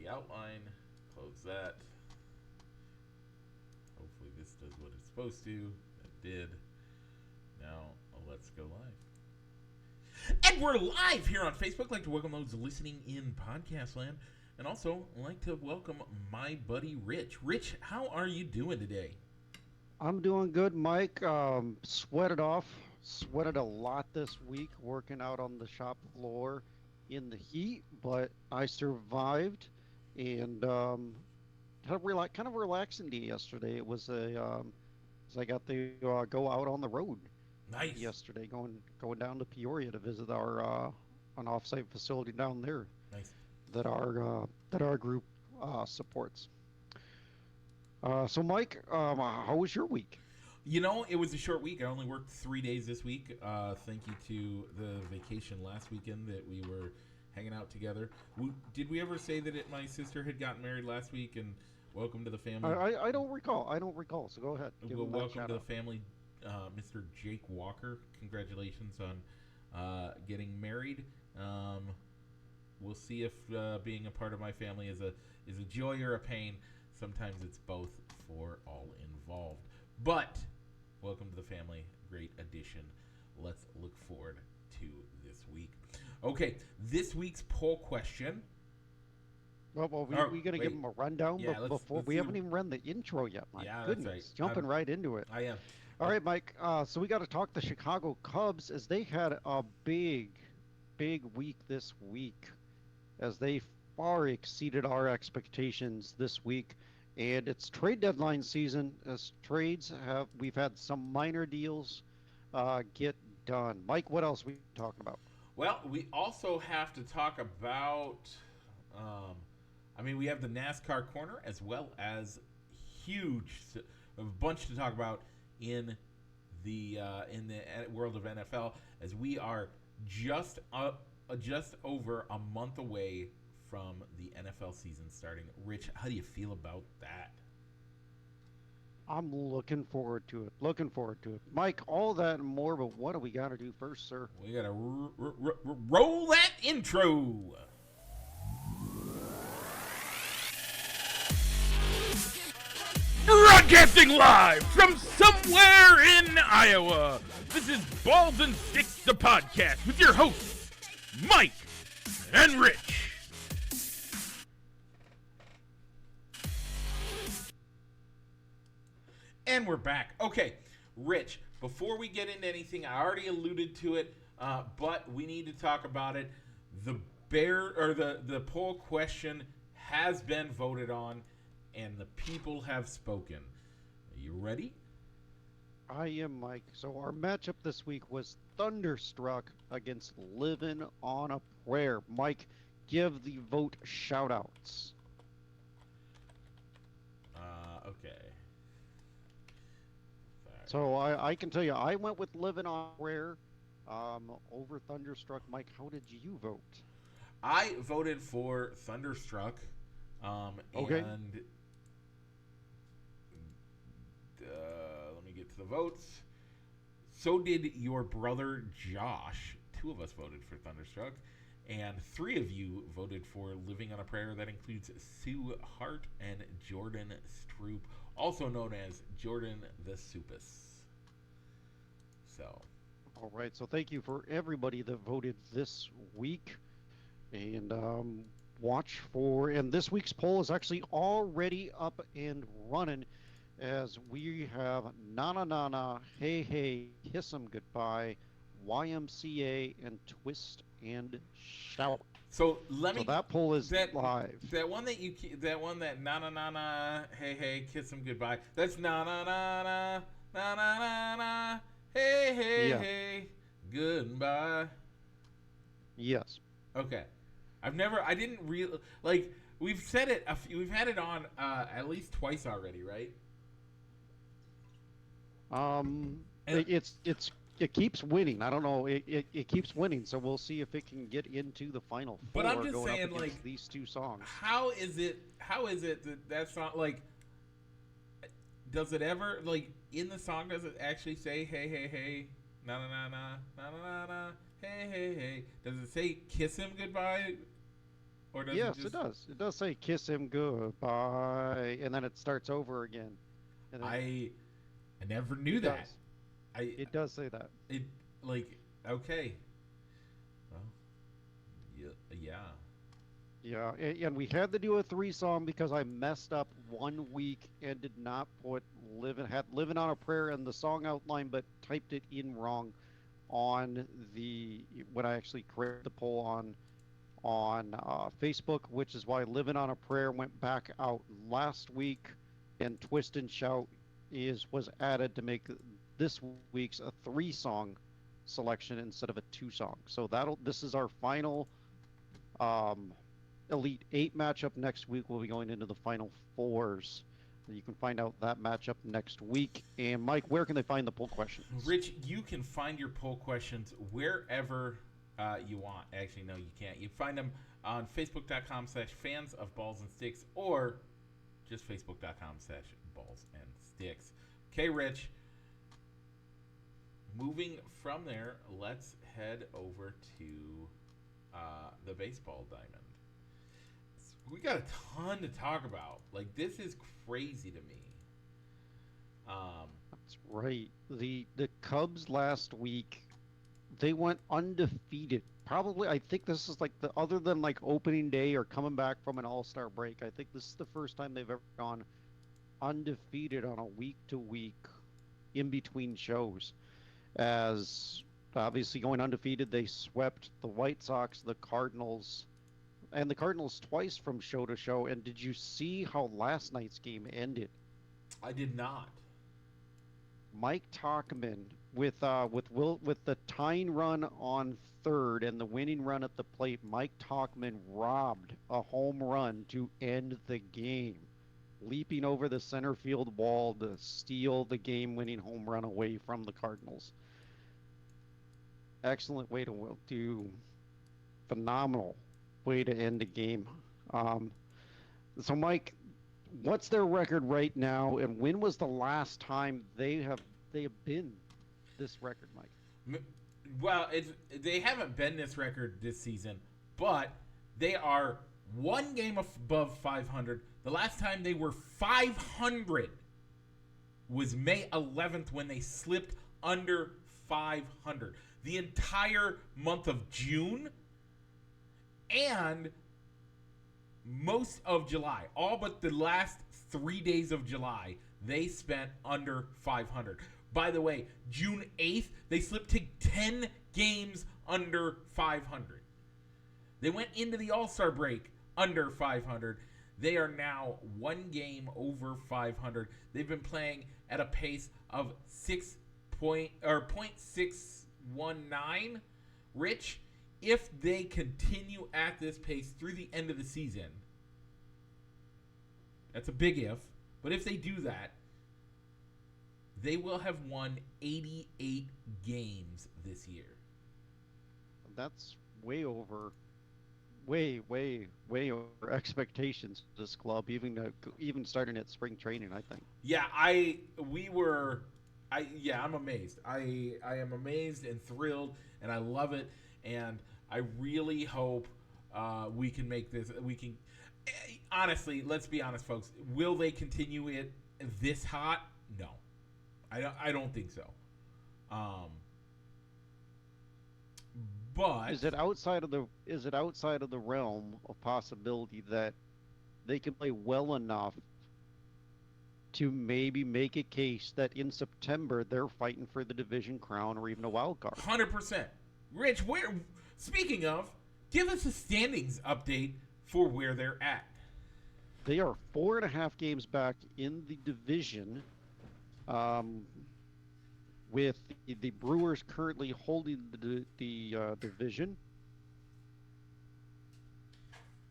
the outline. Close that. Hopefully this does what it's supposed to. It did. Now let's go live. And we're live here on Facebook. I'd like to welcome those listening in podcast land. And also like to welcome my buddy Rich. Rich, how are you doing today? I'm doing good, Mike. Sweated a lot this week working out on the shop floor in the heat, but I survived and had a kind of relaxing day yesterday. It was I got to go out on the road Nice. yesterday, going down to Peoria to visit our an offsite facility down there Nice. that our group supports. So, Mike, how was your week? You know, it was a short week. I only worked 3 days this week. Thank you to the vacation last weekend that we were hanging out together. Did we ever say that my sister had gotten married last week? And welcome to the family. I don't recall. I don't recall. So go ahead. Well, welcome to the family, Mr. Jake Walker. Congratulations on getting married. We'll see if being a part of my family is a joy or a pain. Sometimes it's both for all involved. But welcome to the family. Great addition. Let's look forward to this week. Okay, this week's poll question. Well, we got to give them a rundown before we haven't even run the intro yet. My goodness, that's right. Jumping right into it. I am. All right, Mike. So we got to talk the Chicago Cubs as they had a big week this week, as they far exceeded our expectations this week. And it's trade deadline season. As we've had some minor deals get done. Mike, what else are we talking about? Well, we also have to talk about. We have the NASCAR corner as well as a bunch to talk about in the world of NFL, as we are just over a month away from the NFL season starting. Rich, how do you feel about that? I'm looking forward to it. Mike, all that and more, but what do we got to do first, sir? We got to roll that intro. Broadcasting live from somewhere in Iowa. This is Balls and Sticks, the podcast, with your hosts, Mike and Rich. And we're back. Okay, Rich, before we get into anything, I already alluded to it, but we need to talk about it. The poll question has been voted on, and the people have spoken. Are you ready? I am, Mike. So our matchup this week was Thunderstruck against Living on a Prayer. Mike, give the vote shout-outs. Okay. So I can tell you, I went with Living on a Prayer over Thunderstruck. Mike, how did you vote? I voted for Thunderstruck. Okay. And let me get to the votes. So did your brother Josh. 2 of us voted for Thunderstruck, and 3 of you voted for Living on a Prayer. That includes Sue Hart and Jordan Stroop, also known as Jordan the Soupus. So, all right. So thank you for everybody that voted this week, and and this week's poll is actually already up and running, as we have Na Na Na Na, Hey Hey, Kiss 'Em Goodbye, YMCA, and Twist and Shout. So that poll is live. That one that na na na na, hey hey, kiss 'em goodbye. That's na na na na na na na na, hey hey hey, goodbye. Yes. Okay. I didn't really we've said it. We've had it on at least twice already, right? It keeps winning. I don't know. It keeps winning, so we'll see if it can get into the final four. But I'm just going saying, up against these 2 songs. How is it that's not does it ever in the song, does it actually say hey hey hey, na na na na na na na na, hey hey hey? Does it say kiss him goodbye? or does it Yes, it just? does. It does say "kiss him goodbye," and then it starts over again, and then I I never knew it that. does. I It does say that. it like okay. Well, yeah, yeah. Yeah, and we had to do a three song because I messed up 1 week and did not put living on a prayer in the song outline, but typed it in wrong on the when I actually created the poll on Facebook, which is why living on a prayer went back out last week, and twist and shout is was added to make this week's a three song selection instead of a two song. So that'll this is our final um, Elite Eight matchup next week. We'll be going into the Final Fours. You can find out that matchup next week. And Mike, where can they find the poll questions? Rich, you can find your poll questions wherever you want. Actually, no, you can't. You find them on facebook.com/fans of balls and sticks or just facebook.com/balls and sticks. Okay, Rich. Moving from there, let's head over to the baseball diamond. We got a ton to talk about. Like, this is crazy to me. Um, That's right. The Cubs last week, they went undefeated. Probably, I think this is like the other than like opening day or coming back from an All-Star break. I think this is the first time they've ever gone undefeated on a week to week in between shows. As obviously going undefeated, they swept the White Sox, the Cardinals, and the Cardinals twice from show to show. And did you see how last night's game ended? I did not. Mike Tauchman with the tying run on third and the winning run at the plate, Mike Tauchman robbed a home run to end the game, leaping over the center field wall to steal the game-winning home run away from the Cardinals. Excellent way to do, phenomenal way to end the game. Um, so, Mike, what's their record right now, and when was the last time they have been this record, Mike? Well, they haven't been this record this season, but they are one game above 500. The last time they were 500 was May 11th when they slipped under 500. The entire month of June and most of July, all but the last 3 days of July, they spent under 500. By the way, June 8th, they slipped to 10 games under 500. They went into the All-Star break under 500. They are now one game over 500. They've been playing at a pace of 0.619. Rich, if they continue at this pace through the end of the season, that's a big if, but if they do that, they will have won 88 games this year. That's way over expectations for this club, even starting at spring training, I think. Yeah, I'm amazed. I am amazed and thrilled, and I love it, and I really hope we can make this. We can honestly, let's be honest, folks. Will they continue it this hot? No, I don't think so. Um, but is it outside of the realm of possibility that they can play well enough to maybe make a case that in September they're fighting for the division crown or even a wild card? 100%. Rich, where? Speaking of, give us a standings update for where they're at. They are 4.5 games back in the division, um, with the Brewers currently holding the division.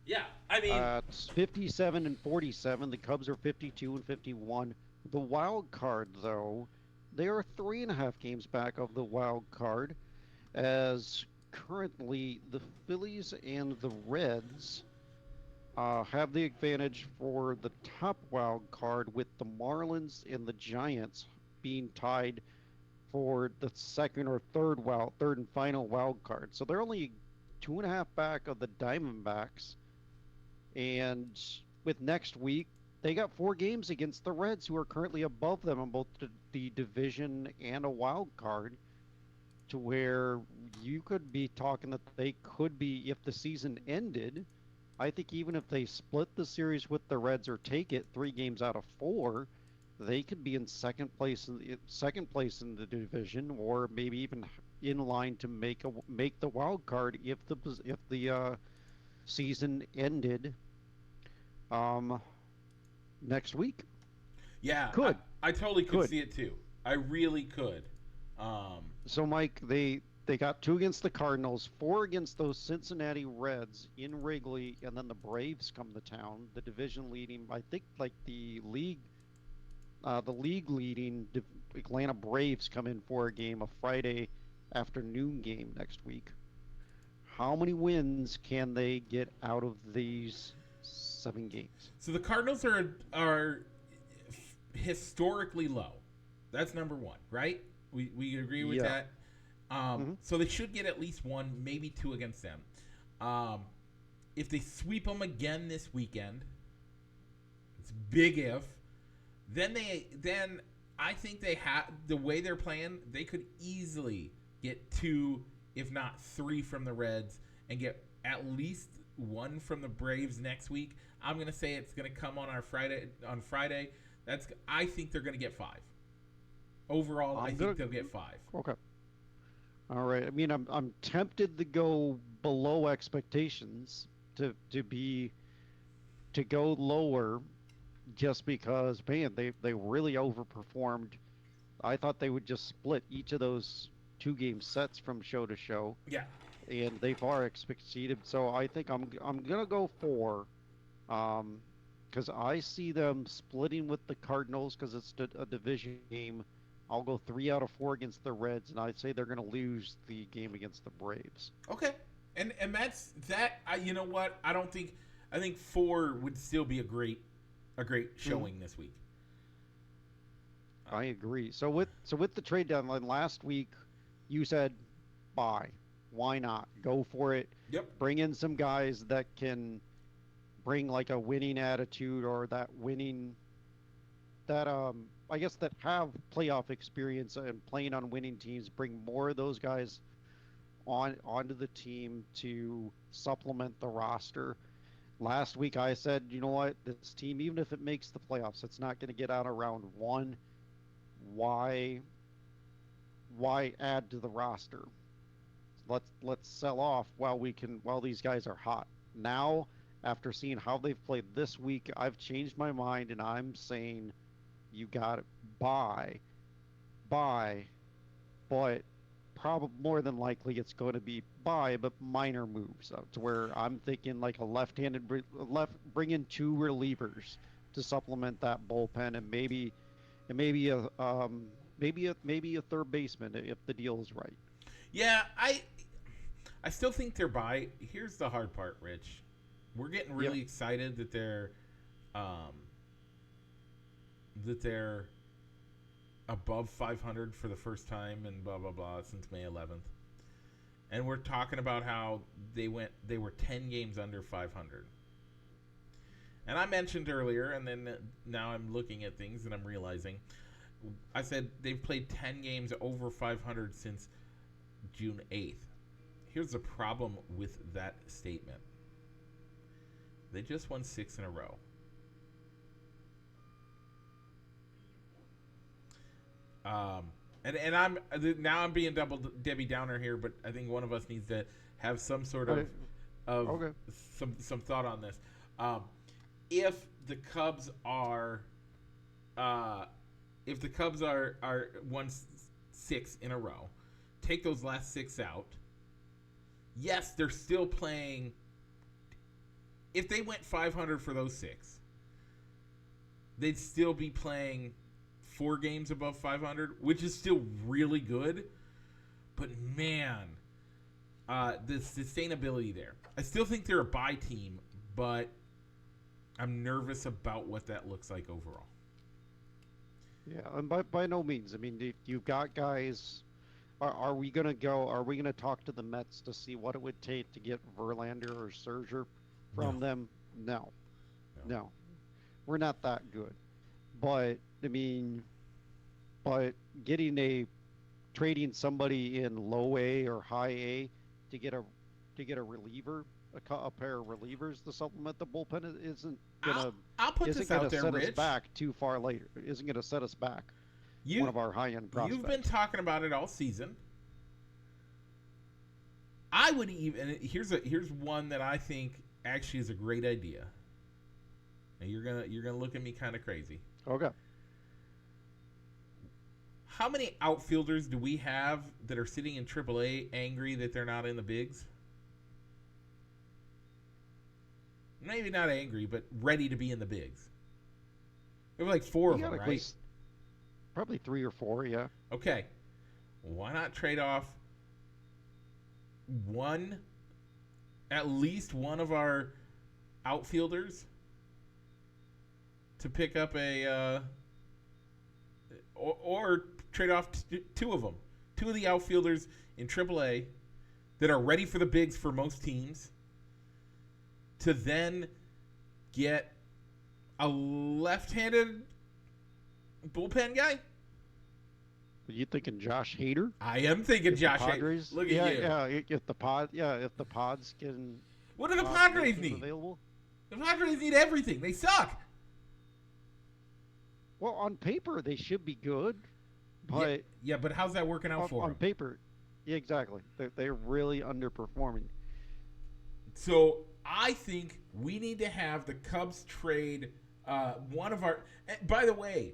Yeah, I mean, It's 57 and 47. The Cubs are 52 and 51. The wild card, though, they are 3.5 games back of the wild card, as currently the Phillies and the Reds have the advantage for the top wild card, with the Marlins and the Giants being tied for the second or third and final wild card. So they're only 2.5 back of the Diamondbacks And with next week, they got 4 games against the Reds, who are currently above them in both the division and a wild card, to where you could be talking that they could be, if the season ended, I think even if they split the series with the Reds or take it 3 games out of 4, they could be in second place in the division, or maybe even in line to make the wild card if the season ended um, next week. Yeah, I, Could I totally could could. see it too. I really could. Um, So Mike, they got 2 against the Cardinals, 4 against those Cincinnati Reds in Wrigley, and then the Braves come to town. The division leading, I think, like the league leading Atlanta Braves come in for a game, a Friday afternoon game next week. How many wins can they get out of these 7 games? so the Cardinals are historically low. That's number one, right? We agree with Yeah. that. Hmm. So they should get at least one, maybe two against them. Um, if they sweep them again this weekend, it's big if. Then I think they have the way they're playing. They could easily get two, if not three, from the Reds and get at least one from the Braves next week. I'm gonna say it's gonna come on our Friday. On Friday, I think they're gonna get five overall. I I'm think gonna. they'll get five. Okay. All right. I mean, I'm tempted to go below expectations to go lower, just because, man, they really overperformed. I thought they would just split each of those 2 game sets from show to show, Yeah. and they far exceeded. So I think I'm gonna go 4, um, because I see them splitting with the Cardinals because it's a division game. I'll go 3 out of 4 against the Reds, and I'd say they're gonna lose the game against the Braves. Okay. And that's that. You know what? I don't think. I think four would still be a great Mhm. showing this week. Uh, I agree. So with the trade deadline last week, you said buy. Why not? Go for it. yep. Bring in some guys that can bring like a winning attitude, or that I guess that have playoff experience and playing on winning teams. Bring more of those guys onto the team to supplement the roster. Last week I said, you know what, this team, even if it makes the playoffs, it's not going to get out of round one. Why add to the roster? Let's sell off while these guys are hot. Now, after seeing how they've played this week, I've changed my mind and I'm saying you got to buy, but probably more than likely it's going to be buy, but minor moves, to where I'm thinking like a bring in 2 relievers to supplement that bullpen, and maybe a third baseman if the deal is right. Yeah. I still think they're by. Here's the hard part, Rich. We're getting Yep. really excited um, that they're above 500 for the first time and blah blah blah since May 11th. And we're talking about how they were 10 games under 500. And I mentioned earlier, and then now I'm looking at things and I'm realizing I said they've played 10 games over 500 since June 8th. Here's the problem with that statement: they just won 6 in a row. Um, and I'm being double Debbie Downer here, but I think one of us needs to have some sort I, of okay. some thought on this. Um, if the Cubs are uh, if the Cubs are won 6 in a row, take those last 6 out. Yes, they're still playing. If they went 500 for those 6, they'd still be playing 4 games above 500, which is still really good. But man, the sustainability there. I still think they're a buy team, but I'm nervous about what that looks like overall. Yeah, and by no means. I mean, you've got guys. Are we gonna go? Are we gonna talk to the Mets to see what it would take to get Verlander or Scherzer No, from them? No, No. no, we're not that good. But I mean, but getting a trading somebody in low A or high A to get a reliever, a pair of relievers to supplement the bullpen I'll I'll put this out gonna there, set us Rich. back too far later. Isn't gonna set us back one You of our high end you've been prospects. talking about it all season. I would even here's one that I think actually is a great idea. And you're gonna look at me kind of crazy. Okay. How many outfielders do we have that are sitting in AAA angry that they're not in the bigs? Maybe not angry, but ready to be in the bigs. We have like four You of got them, at right? least probably 3 or 4. Yeah. Okay. Why not trade off one, at least one of our outfielders to pick up or trade off two of them, two of the outfielders in AAA that are ready for the bigs for most teams, to then get a left-handed bullpen guy. Are you thinking Josh Hader? I am thinking If the Josh Hader. Padres, Look at yeah, you. yeah. If the Pods can, What do the make Padres him need? available. The Padres need everything. They suck. Well, on paper they should be good, but Yeah, but how's that working out for on them? paper, yeah, exactly. They're really underperforming. So I think we need to have the Cubs trade one of our. By the way,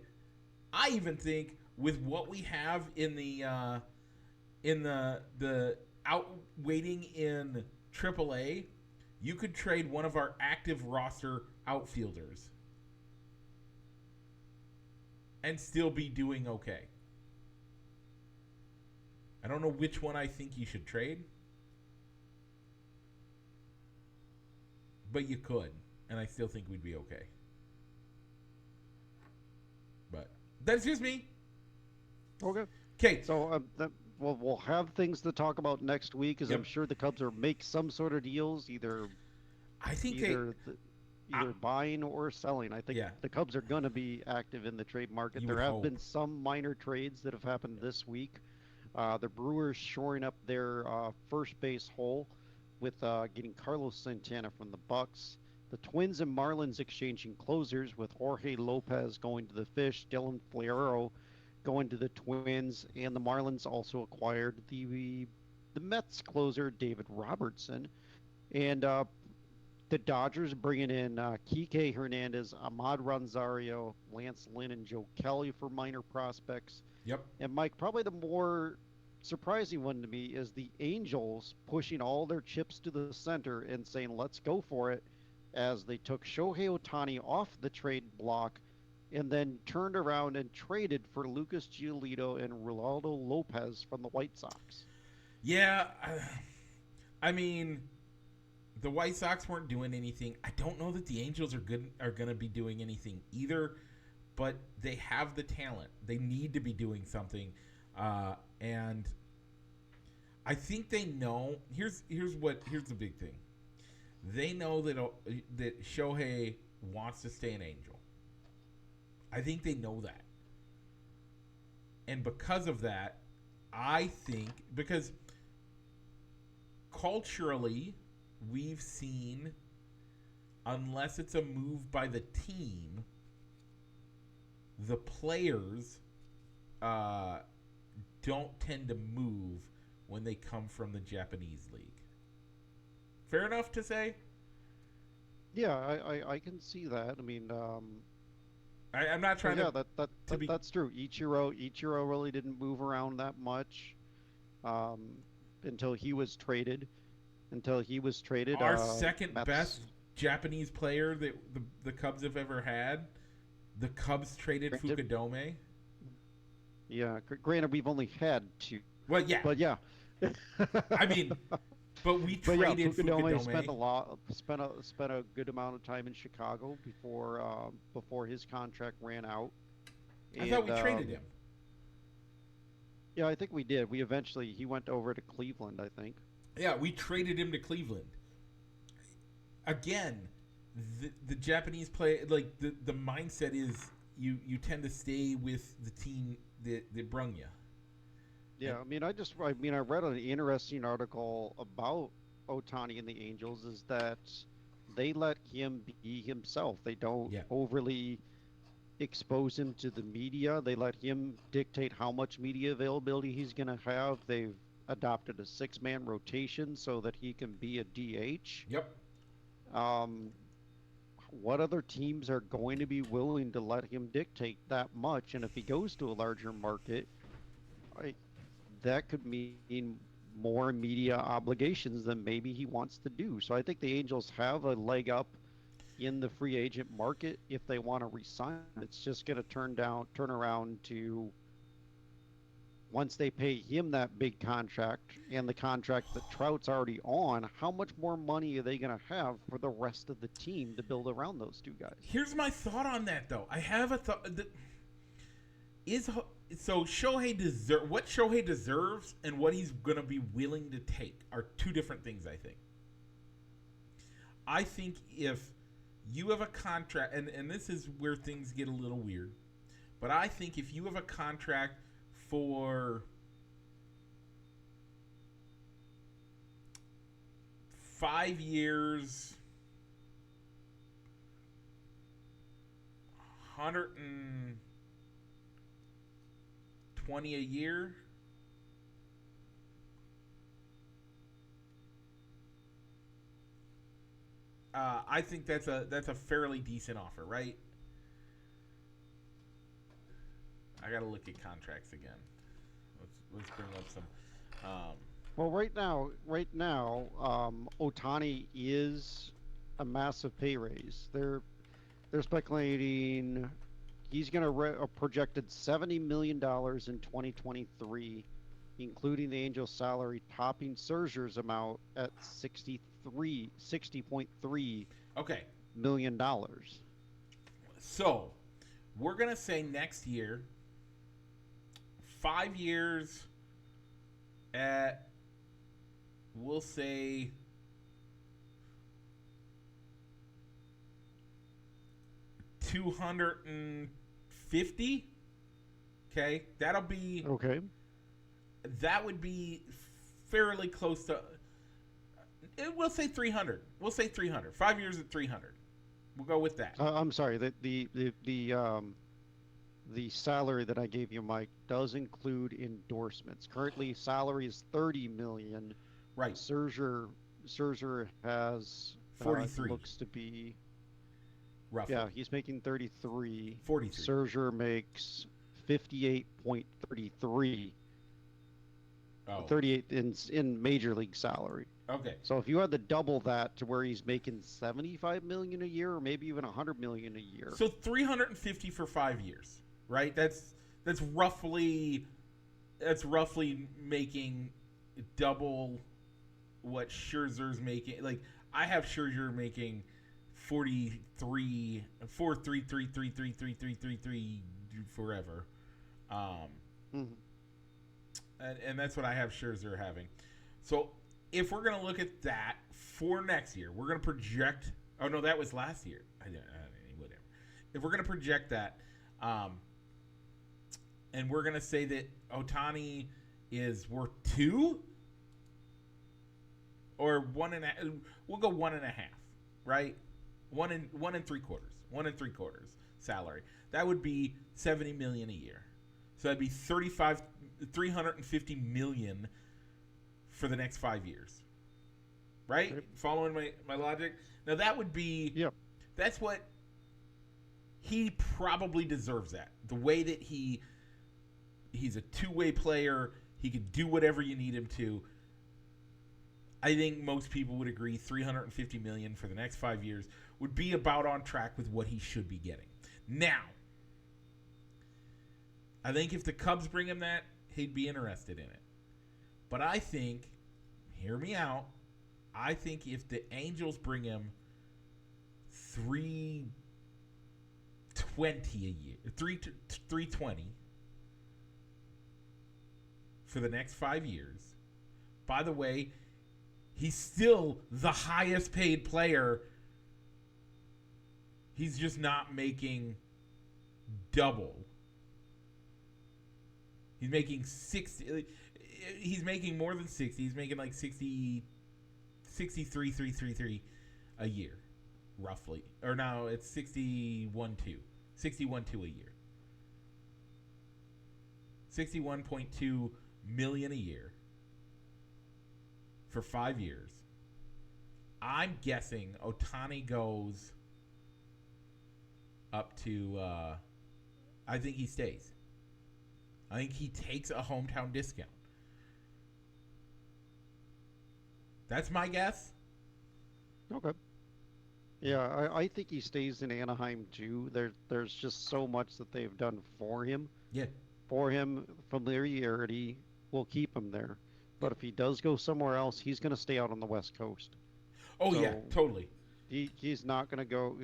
I even think with what we have in the out waiting in AAA, you could trade one of our active roster outfielders and still be doing okay. I don't know which one I think you should trade, but you could, and I still think we'd be okay. But that's just me. Okay. Okay. So we'll have things to talk about next week, as Yep. I'm sure the Cubs will make some sort of deals, either I think either I- either buying or selling. I think Yeah. the Cubs are going to be active in the trade market. You There would have hope. been some minor trades that have happened this week. The Brewers shoring up their first base hole with getting Carlos Santana from the Bucks. The Twins and Marlins exchanging closers, with Jorge Lopez going to the Fish, Dylan Fleiro going to the Twins, and the Marlins also acquired the Mets closer David Robertson, and the Dodgers bringing in Kike Hernandez, Ahmad Rosario, Lance Lynn, and Joe Kelly for minor prospects. Yep. And Mike, probably the more surprising one to me is the Angels pushing all their chips to the center and saying, let's go for it, as they took Shohei Ohtani off the trade block and then turned around and traded for Lucas Giolito and Ronaldo Lopez from the White Sox. Yeah. I mean, the White Sox weren't doing anything. I don't know that the Angels are going to be doing anything either, but they have the talent. They need to be doing something, and I think they know. Here's the big thing. They know that Shohei wants to stay an Angel. I think they know that, and because of that, I think because culturally, we've seen, unless it's a move by the team, the players don't tend to move when they come from the Japanese league. Fair enough to say? Yeah, I can see that. I mean, I'm not trying yeah, to. that's true. Ichiro really didn't move around that much until he was traded. Our second Mets- best Japanese player that the Cubs have ever had, the Cubs traded Granted- Fukudome. Yeah, granted, we've only had 2, Well, yeah. but yeah. I mean, but we But yeah, traded Fukudome Fukudome. spent a good amount of time in Chicago before his contract ran out. I thought we And, traded him. Yeah, I think we did. He went over to Cleveland, I think. Yeah, we traded him to Cleveland. Again, the Japanese play, like the mindset is you tend to stay with the team that brung you. Yeah, And I read an interesting article about Otani and the Angels is that they let him be himself. They don't yeah, overly expose him to the media. They let him dictate how much media availability he's going to have. They've adopted a six-man rotation so that he can be a DH. yep. Um, what other teams are going to be willing to let him dictate that much? And if he goes to a larger market, I, that could mean more media obligations than maybe he wants to do. So I think the Angels have a leg up in the free agent market if they want to resign. It's just going to turn around to once they pay him that big contract and the contract that Trout's already on, how much more money are they going to have for the rest of the team to build around those two guys? Here's my thought on that, though. I have a thought. What Shohei deserves and what he's going to be willing to take are two different things, I think. I think if you have a contract, and this is where things get a little weird, but I think if you have a contract for 5 years, 120 a year, I think that's a fairly decent offer, right? I gotta look at contracts again. Let's bring up some. Well, Otani is a massive pay raise. They're speculating he's going to a projected $70 million in 2023, including the Angels' salary, topping Scherzer's amount at $60.3 Okay, million. so we're gonna say next year, 5 years at, we'll say, $250. Okay, that would be fairly close to. We'll say 300. We'll say 300. 5 years at 300. We'll go with that. I'm sorry. The salary that I gave you, Mike, does include endorsements. Currently, salary is $30 million. Right. Scherzer has 43. Looks to be. Roughly. Yeah, he's making 33. 43. Scherzer makes 58.33. Oh. 38 in major league salary. Okay. So if you had to double that to where he's making 75 million a year, or maybe even 100 million a year. So 350 for 5 years, right? That's roughly making double what Scherzer's making. Like, I have Scherzer making 43 forever. And that's what I have Scherzer having. So if we're going to look at that for next year, we're going to project. Oh no, that was last year. Whatever. If we're going to project that, and we're going to say that Otani is worth 2 or 1.5. We'll go 1.5, right? 1.75 salary. That would be $70 million a year. So that'd be $350 million for the next 5 years. Right? Yep. Following my logic? Now that would be. Yep. That's what he probably deserves. That the way that he's a two-way player, he could do whatever you need him to. I think most people would agree $350 million for the next 5 years would be about on track with what he should be getting. Now, I think if the Cubs bring him that, he'd be interested in it. But I think, hear me out, I think if the Angels bring him $320 a year, $320 for the next 5 years. By the way, he's still the highest paid player He's just not making double. He's making 60. He's making more than 60. He's making like 60, 63,333 a year, roughly. Or no, it's 61.2. 61.2 a year. 61.2 million a year for 5 years. I'm guessing Ohtani goes up to. I think he stays. I think he takes a hometown discount. That's my guess. Okay. Yeah, I think he stays in Anaheim too. There's just so much that they've done for him. Yeah. For him, familiarity will keep him there. But if he does go somewhere else, he's going to stay out on the West Coast. Oh, So yeah, totally. he's not going to go.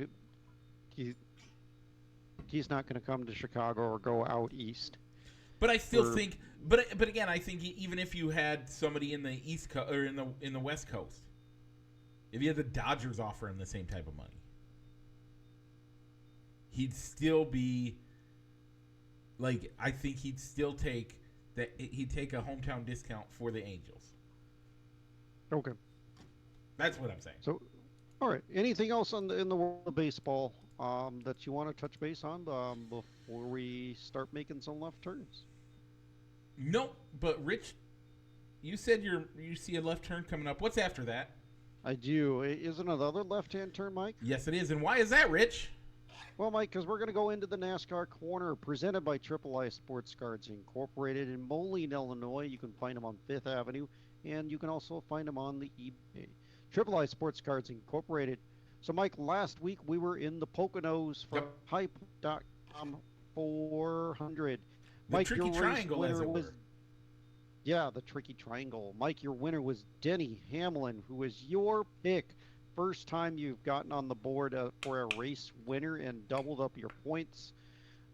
He's not going to come to Chicago or go out east. But I still think, but again, I think even if you had somebody in the East Coast or in the West Coast, if you had the Dodgers offer him the same type of money, he'd still be like, I think he'd still take that. He'd take a hometown discount for the Angels. Okay. That's what I'm saying. So, all right. Anything else in the world of baseball that you want to touch base on before we start making some left turns? No, but Rich, you said you see a left turn coming up. What's after that? I do. Isn't another left-hand turn, Mike? Yes, it is. And why is that, Rich? Well, Mike, because we're going to go into the NASCAR Corner presented by I Sports Cards Incorporated in Moline, Illinois. You can find them on 5th Avenue, and you can also find them on the eBay. I Sports Cards Incorporated. So, Mike, last week we were in the Poconos for Hype.com 400. The Mike, tricky your triangle, as it was, were. yeah, the tricky triangle. Mike, your winner was Denny Hamlin, who was your pick. First time you've gotten on the board for a race winner and doubled up your points.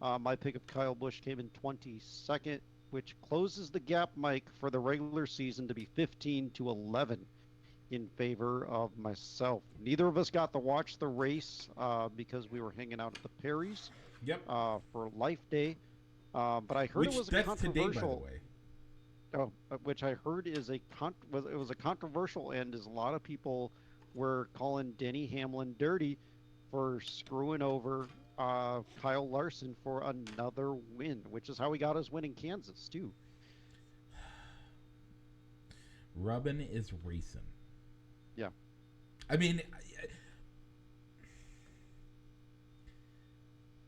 My pick of Kyle Busch came in 22nd, which closes the gap, Mike, for the regular season to be 15-11 in favor of myself. Neither of us got to watch the race because we were hanging out at the Perry's for Life Day. But I heard it was a controversial. Today, by the way. Oh, which I heard is it was a controversial end, as a lot of people were calling Denny Hamlin dirty for screwing over Kyle Larson for another win, which is how he got his win in Kansas too. Rubbin is racing. Yeah. I mean,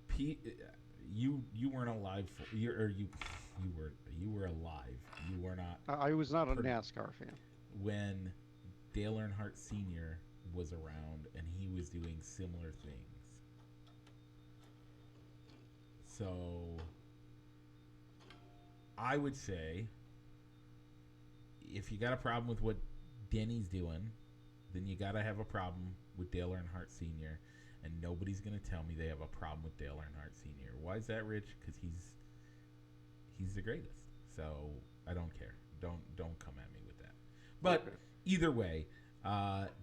Pete, you weren't alive for you were alive. You were not. I was not a NASCAR fan when Dale Earnhardt Sr. was around and he was doing similar things. So I would say if you got a problem with what Denny's doing, then you got to have a problem with Dale Earnhardt Sr. And nobody's going to tell me they have a problem with Dale Earnhardt Sr. Why is that, Rich? Because he's the greatest. So I don't care. Don't come at me with that. But either way,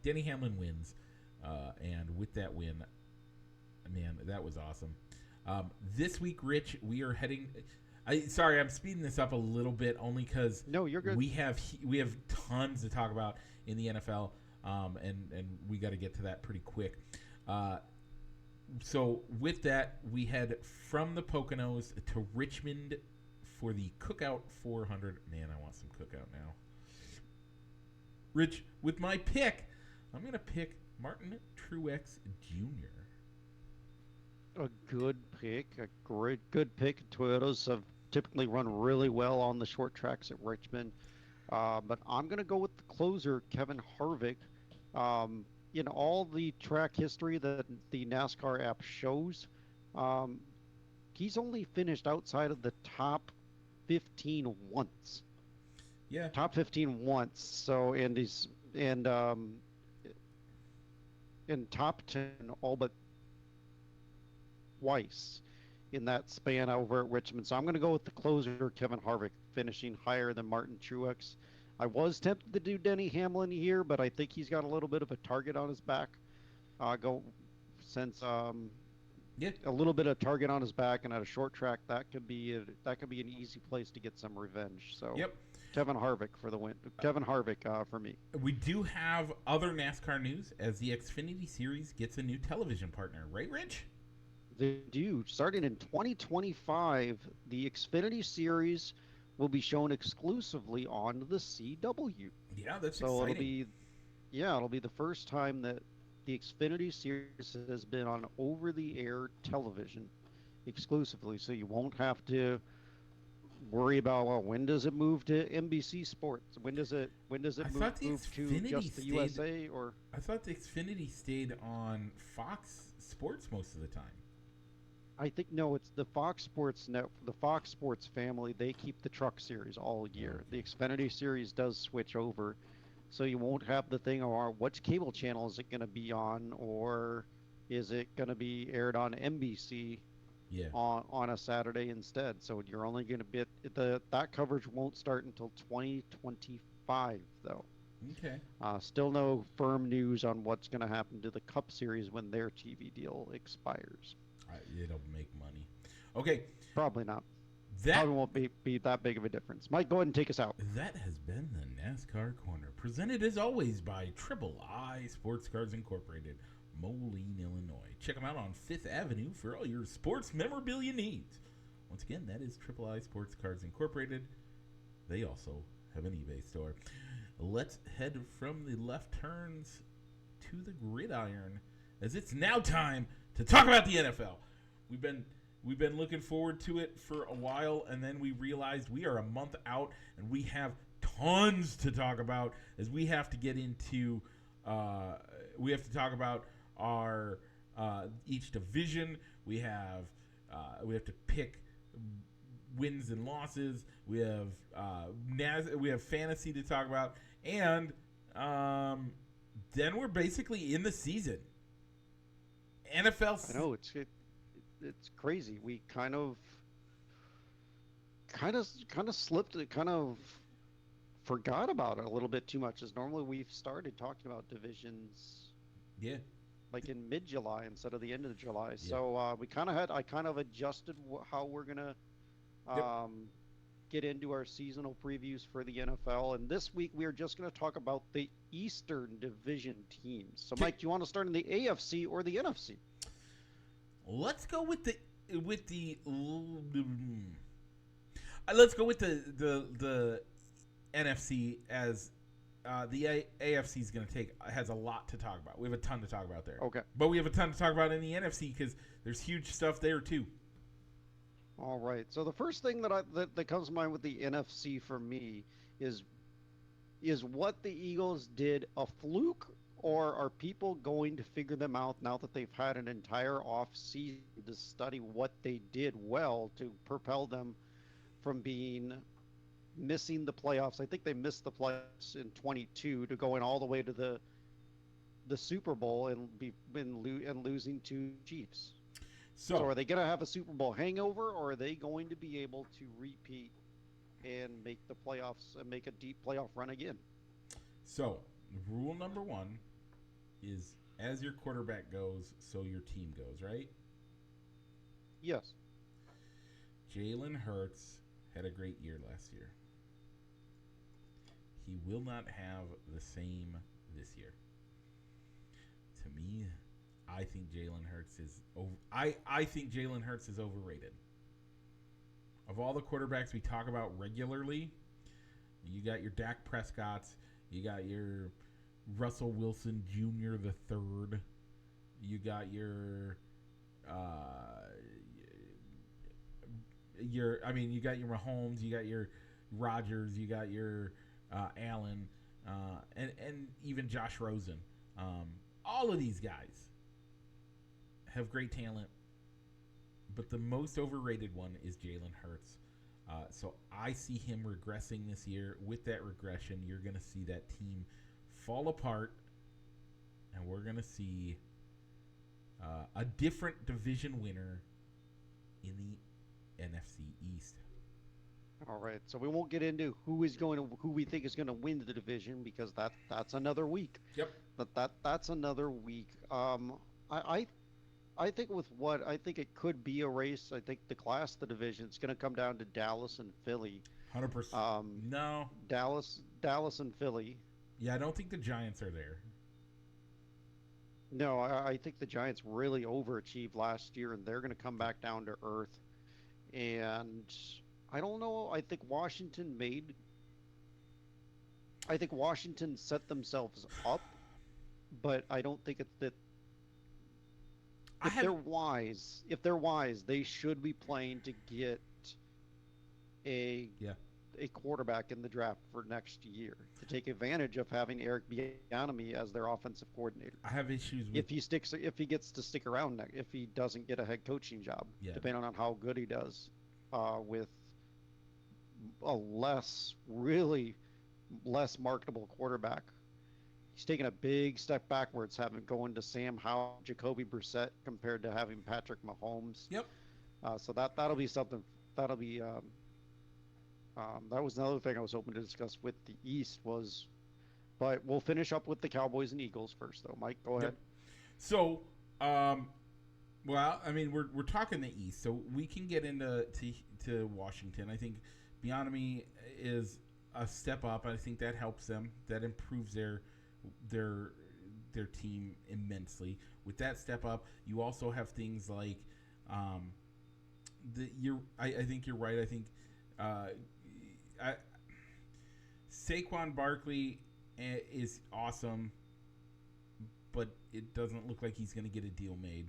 Denny Hamlin wins. And with that win, man, that was awesome. This week, Rich, we are heading. Sorry, I'm speeding this up a little bit only because you're good. We have tons to talk about in the NFL, and we got to get to that pretty quick. So with that, we head from the Poconos to Richmond for the Cookout 400. Man, I want some Cookout now. Rich, with my pick, I'm going to pick Martin Truex Jr. A good pick, good pick. Toyotas have typically run really well on the short tracks at Richmond. But I'm going to go with the closer, Kevin Harvick. In all the track history that the NASCAR app shows, he's only finished outside of the top 15 once. Yeah. Top 15 once. So, and he's in top 10 all but twice in that span over at Richmond. So I'm going to go with the closer, Kevin Harvick, finishing higher than Martin Truex. I was tempted to do Denny Hamlin here, but I think he's got a little bit of a target on his back. since Yeah. a little bit of target on his back and at a short track, that could be an easy place to get some revenge. So Yep. Kevin Harvick for the win. Kevin Harvick for me. We do have other NASCAR news as the Xfinity Series gets a new television partner, right, Rich? They do. Starting in 2025, the Xfinity Series will be shown exclusively on the CW. Yeah, that's So exciting. it'll be the first time that the Xfinity Series has been on over-the-air television exclusively. So you won't have to worry about, well, when does it move to NBC Sports? When does it I thought the move to Xfinity just the stayed. USA or I thought the Xfinity stayed on Fox Sports most of the time. I think no, it's the Fox Sports net, the Fox Sports family. They keep the Truck Series all year. Okay. The Xfinity Series does switch over, so you won't have the thing or which cable channel is it going to be on, or is it going to be aired on NBC Yeah. on a Saturday instead? So you're only going to be that coverage won't start until 2025 though. Okay. Still no firm news on what's going to happen to the Cup Series when their TV deal expires. It'll make money. Okay. Probably not. That Probably won't be that big of a difference. Mike, go ahead and take us out. that has been the NASCAR Corner, presented as always by Triple I Sports Cars Incorporated, Moline, Illinois. Check them out on Fifth Avenue for all your sports memorabilia needs. Once again, that is Triple I Sports Cars Incorporated. They also have an eBay store. Let's head from the left turns to the gridiron, as it's now time to talk about the NFL. We've been looking forward to it for a while, and then we realized we are a month out, and we have tons to talk about as we have to get into. We have to talk about our each division. We have to pick wins and losses. We have we have fantasy to talk about, and then we're basically in the season. NFL. I know it's crazy. We kind of slipped it, kind of forgot about it a little bit too much. As normally we've started talking about divisions Yeah. like in mid-July instead of the end of July. Yeah. So I kind of adjusted how we're gonna Yep. get into our seasonal previews for the NFL. And this week we are just going to talk about the Eastern Division teams. So, Mike, do you want to start in the AFC or the NFC? Let's go with the let's go with the NFC, as the AFC is going to has a lot to talk about. We have a ton to talk about there. Okay. But we have a ton to talk about in the NFC because there's huge stuff there too. All right. So the first thing that comes to mind with the NFC for me is what the Eagles did a fluke, or are people going to figure them out now that they've had an entire off season to study what they did well to propel them from being missing the playoffs? I think they missed the playoffs in 22 to going all the way to the Super Bowl and losing to Chiefs. So are they going to have a Super Bowl hangover, or are they going to be able to repeat and make the playoffs and make a deep playoff run again? So rule number one is, as your quarterback goes, so your team goes, right? Yes. Jalen Hurts had a great year last year. He will not have the same this year. To me, I think Jalen Hurts is I think Jalen Hurts is overrated. Of all the quarterbacks we talk about regularly, you got your Dak Prescotts, you got your Russell Wilson Jr. the third, you got you got your Mahomes, you got your Rodgers, you got your Allen, and even Josh Rosen. All of these guys have great talent, but the most overrated one is Jalen Hurts. So I see him regressing this year. With that regression, you're going to see that team fall apart, and we're going to see a different division winner in the NFC East. All right. So we won't get into who we think is going to win the division, because that's another week. Yep. But that's another week. I I think with what I think it could be a race. I think the class of the division it's going to come down to Dallas and Philly. 100%. Um, No. Dallas and Philly. Yeah, I don't think the Giants are there. No, I think the Giants really overachieved last year, and they're going to come back down to earth. And I don't know. I think Washington set themselves up, but I don't think it's that I have. if they're wise, they should be playing to get a Yeah. a quarterback in the draft for next year to take advantage of having Eric Bieniemy as their offensive coordinator. I have issues with. If he gets to stick around, if he doesn't get a head coaching job, Yeah. depending on how good he does, with a really less marketable quarterback. He's taken a big step backwards, having going to Sam Howell, Jacoby Brissett compared to having Patrick Mahomes. Yep. So that'll be something. That'll be that was another thing I was hoping to discuss with the East was, but we'll finish up with the Cowboys and Eagles first, though. Mike, go ahead. Yep. So, well, I mean, we're talking the East, so we can get into to Washington. I think Bieniemy is a step up. I think that helps them. That improves their team immensely. With that step up, you also have things like I think you're right. I think Saquon Barkley is awesome, but it doesn't look like he's going to get a deal made.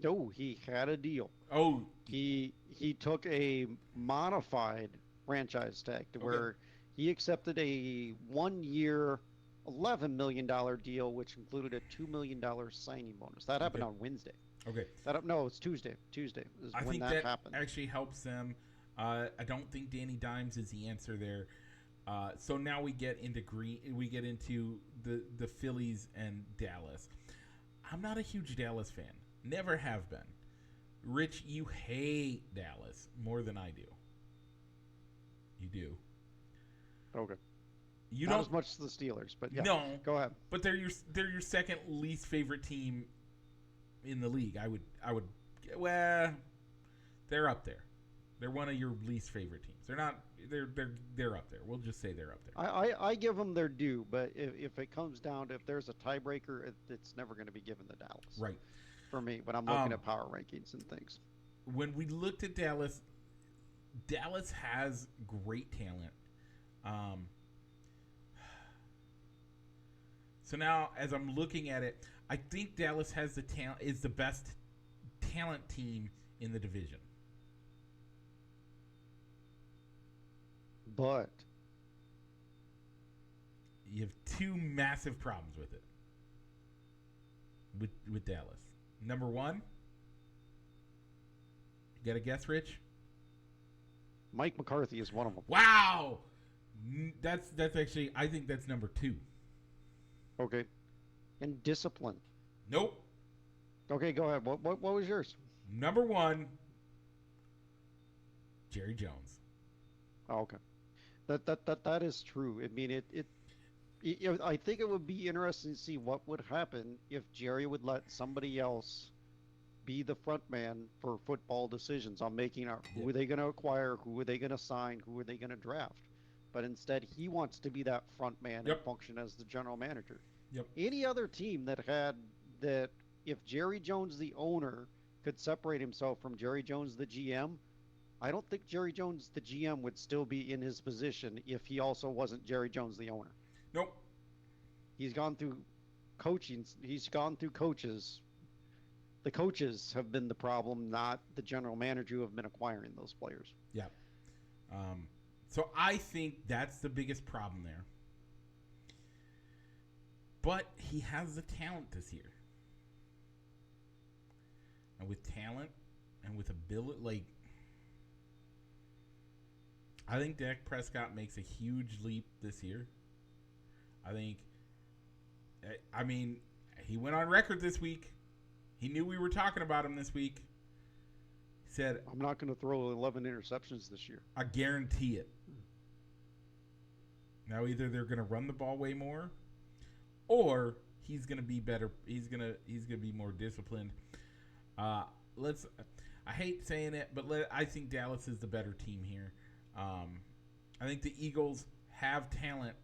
No, he had a deal. Oh, He took a modified franchise tag to where he accepted a 1 year, $11 million deal, which included a $2 million signing bonus. That happened on Wednesday. Okay. No, it's Tuesday. Tuesday is I when think that happened. actually helps them. I don't think Danny Dimes is the answer there. So now we get into the Phillies and Dallas. I'm not a huge Dallas fan. Never have been. Rich, you hate Dallas more than I do. You do. Okay. You not don't as much as the Steelers, but yeah. No. Go ahead. But they're your second least favorite team in the league. I would well, they're up there. They're one of your least favorite teams. They're not. They're up there. We'll just say they're up there. I give them their due, but if it comes down to if there's a tiebreaker, it's never going to be given to Dallas. Right. For me, when I'm looking at power rankings and things. When we looked at Dallas, Dallas has great talent. So now, as I'm looking at it, I think Dallas has the talent. Is the best talent team in the division. But you have two massive problems with it. With Dallas. Number one, you got a guess, Rich? Mike McCarthy is one of them. Wow, that's actually I think that's number two. Okay, and discipline. Nope. Okay, go ahead. What was yours? Number one, Jerry Jones. Oh, okay. That is true. I mean, I think it would be interesting to see what would happen if Jerry would let somebody else be the front man for football decisions on making who are they going to acquire, who are they going to sign, who are they going to draft. But instead, he wants to be that front man and function as the general manager. Yep. Any other team if Jerry Jones, the owner, could separate himself from Jerry Jones, the GM, I don't think Jerry Jones, the GM, would still be in his position if he also wasn't Jerry Jones, the owner. Nope. He's gone through coaching. He's gone through coaches. The coaches have been the problem, not the general manager who have been acquiring those players. Yeah. So I think that's the biggest problem there. But he has the talent this year. And with talent and with ability, I think Dak Prescott makes a huge leap this year. I mean, he went on record this week. He knew we were talking about him this week. He said, I'm not going to throw 11 interceptions this year. I guarantee it. Now, either they're going to run the ball way more, or he's going to be better. He's going to be more disciplined. Uh, let's. I hate saying it, but I think Dallas is the better team here. I think the Eagles have talent,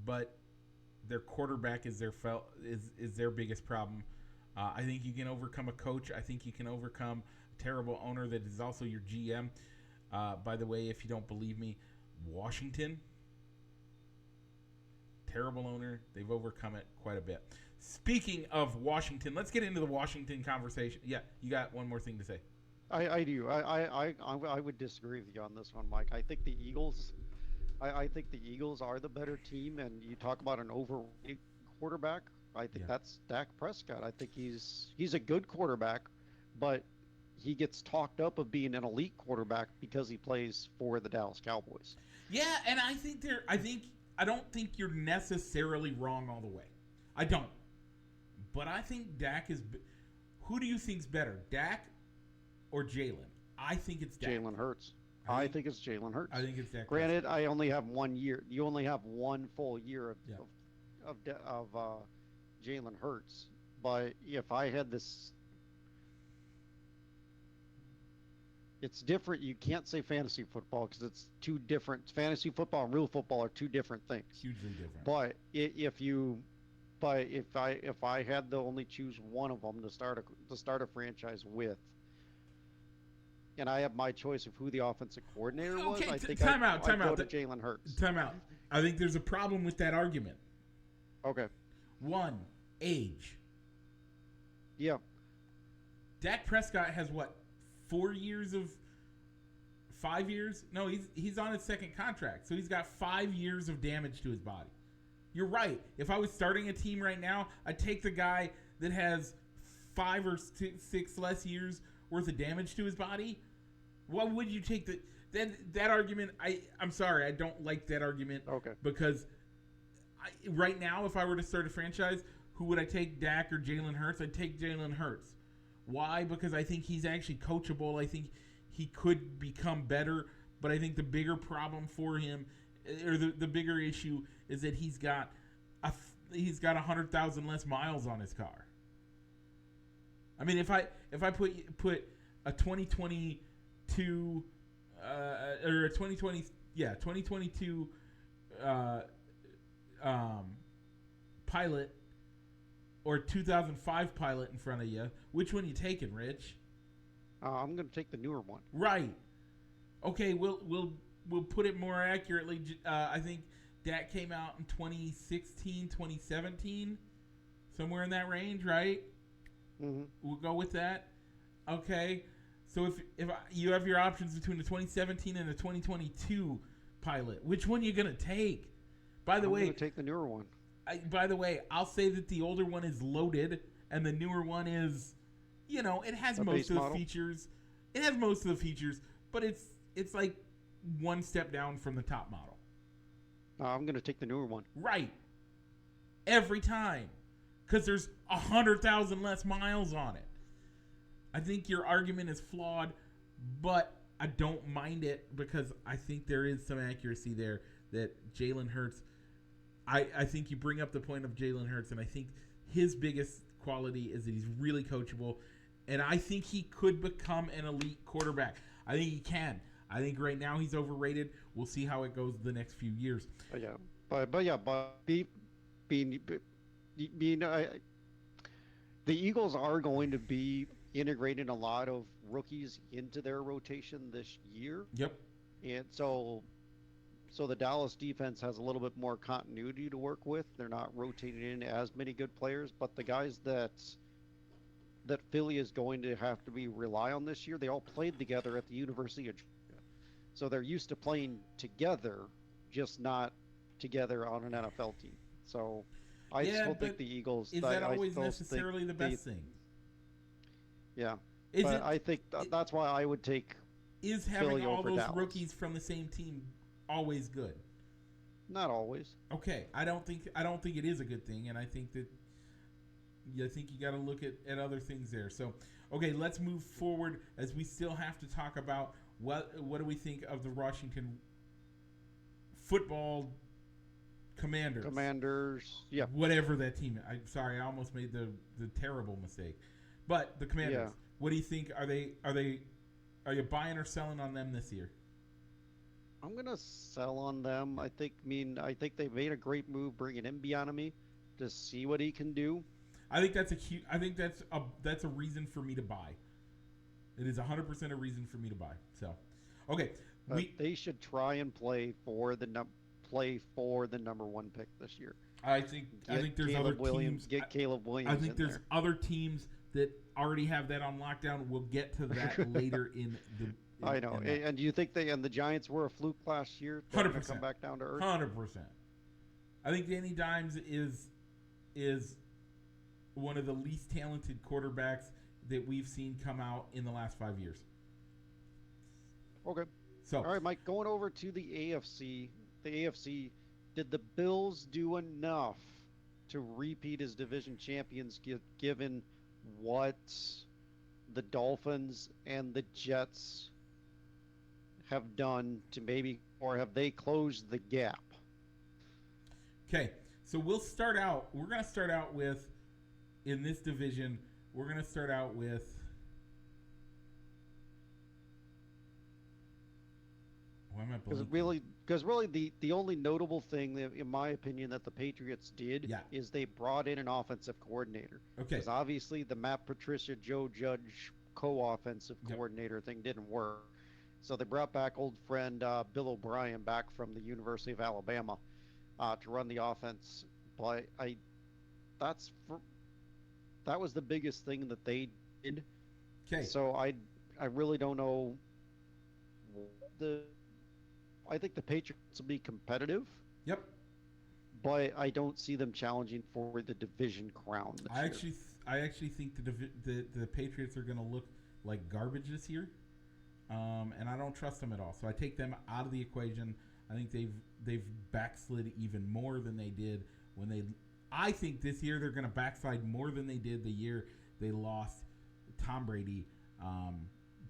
but their quarterback is their biggest problem. I think you can overcome a coach. I think you can overcome a terrible owner that is also your GM. By the way, if you don't believe me, Washington, terrible owner. They've overcome it quite a bit. Speaking of Washington, let's get into the Washington conversation. Yeah, you got one more thing to say. I do. I would disagree with you on this one, Mike. I think the Eagles. I think the Eagles are the better team, and you talk about an overrated quarterback. I think that's Dak Prescott. I think he's a good quarterback, but he gets talked up of being an elite quarterback because he plays for the Dallas Cowboys. Yeah, and I don't think you're necessarily wrong all the way. I don't. But I think Dak is. Who do you think's better, Dak or Jalen? I think it's Dak. Jalen Hurts. I think it's Jalen Hurts. I think it's Dak. Granted, I only have 1 year. You only have one full year of Jalen Hurts. But if I had this, it's different. You can't say fantasy football because it's two different. Fantasy football and real football are two different things. Hugely different. But if I had to only choose one of them to start a franchise with, and I have my choice of who the offensive coordinator was, I think time out. Go to Jalen Hurts. Time out. I think there's a problem with that argument. Okay. One, age. Yeah. Dak Prescott has what, 4 years of 5 years? No, he's on his second contract, so he's got 5 years of damage to his body. You're right. If I was starting a team right now, I'd take the guy that has 5 or 6 less years worth of damage to his body. Why would you take that argument? I'm sorry, I don't like that argument. Okay. Because right now, if I were to start a franchise, who would I take, Dak or Jalen Hurts? I'd take Jalen Hurts. Why? Because I think he's actually coachable. I think he could become better, but I think the bigger problem for him, or the bigger issue, is that he's got 100,000 less miles on his car. I mean, if I put a 2022 or a 2022 Pilot or 2005 Pilot in front of you, which one are you taking, Rich? I'm going to take the newer one. Right. Okay, we'll put it more accurately. I think Dak came out in 2016, 2017, somewhere in that range, right? Mm-hmm. We'll go with that. Okay. So if you have your options between the 2017 and the 2022 Pilot, which one are you going to take? By the way, I'm going to take the newer one. By the way, I'll say that the older one is loaded and the newer one is, it has most of the features. It has most of the features, but it's like one step down from the top model. I'm going to take the newer one. Right. Every time. Because there's 100,000 less miles on it. I think your argument is flawed, but I don't mind it because I think there is some accuracy there that Jalen Hurts. I think you bring up the point of Jalen Hurts, and I think his biggest quality is that he's really coachable, and I think he could become an elite quarterback. I think he can. I think right now he's overrated. We'll see how it goes the next few years. The Eagles are going to be integrating a lot of rookies into their rotation this year. Yep. And so the Dallas defense has a little bit more continuity to work with. They're not rotating in as many good players, but the guys that Philly is going to have to rely on this year, they all played together at the University of Georgia. So they're used to playing together, just not together on an NFL team. So I still think the Eagles. Is that always necessarily the best thing? Yeah. I think that's why I would take. Is having Philly all over those Dallas. Rookies from the same team always good? Not always. Okay, I don't think it is a good thing, and I think you got to look at other things there. So, okay, let's move forward as we still have to talk about what do we think of the Washington football Commanders, whatever that team. I'm sorry, I almost made the terrible mistake. But the Commanders, What do you think? Are you buying or selling on them this year? I'm gonna sell on them. I think they made a great move bringing in Bianami to see what he can do. I think that's a reason for me to buy. It is 100% a reason for me to buy. So, okay, But they should try and play for the number one pick this year. I think there's other teams. Get Caleb Williams. I think there's other teams that already have that on lockdown. We'll get to that later in the. I know. And do you think the Giants were a fluke last year? 100%. Come back down to earth. 100%. I think Danny Dimes is one of the least talented quarterbacks that we've seen come out in the last 5 years. Okay. So, all right, Mike, going over to the AFC. The AFC, did the Bills do enough to repeat as division champions given what the Dolphins and the Jets have done to maybe, or have they closed the gap? Okay, so we're going to start out with, in this division, we're going to start out with Because really, the only notable thing, that, in my opinion, that the Patriots did is they brought in an offensive coordinator. Okay. Because obviously the Matt Patricia, Joe Judge co-offensive coordinator thing didn't work. So they brought back old friend Bill O'Brien back from the University of Alabama to run the offense. But that was the biggest thing that they did. Okay. So I really don't know I think the Patriots will be competitive. Yep. But I don't see them challenging for the division crown this year. I actually think the Patriots are going to look like garbage this year, and I don't trust them at all. So I take them out of the equation. I think they've backslid even more than they did when they. I think this year they're going to backslide more than they did the year they lost Tom Brady.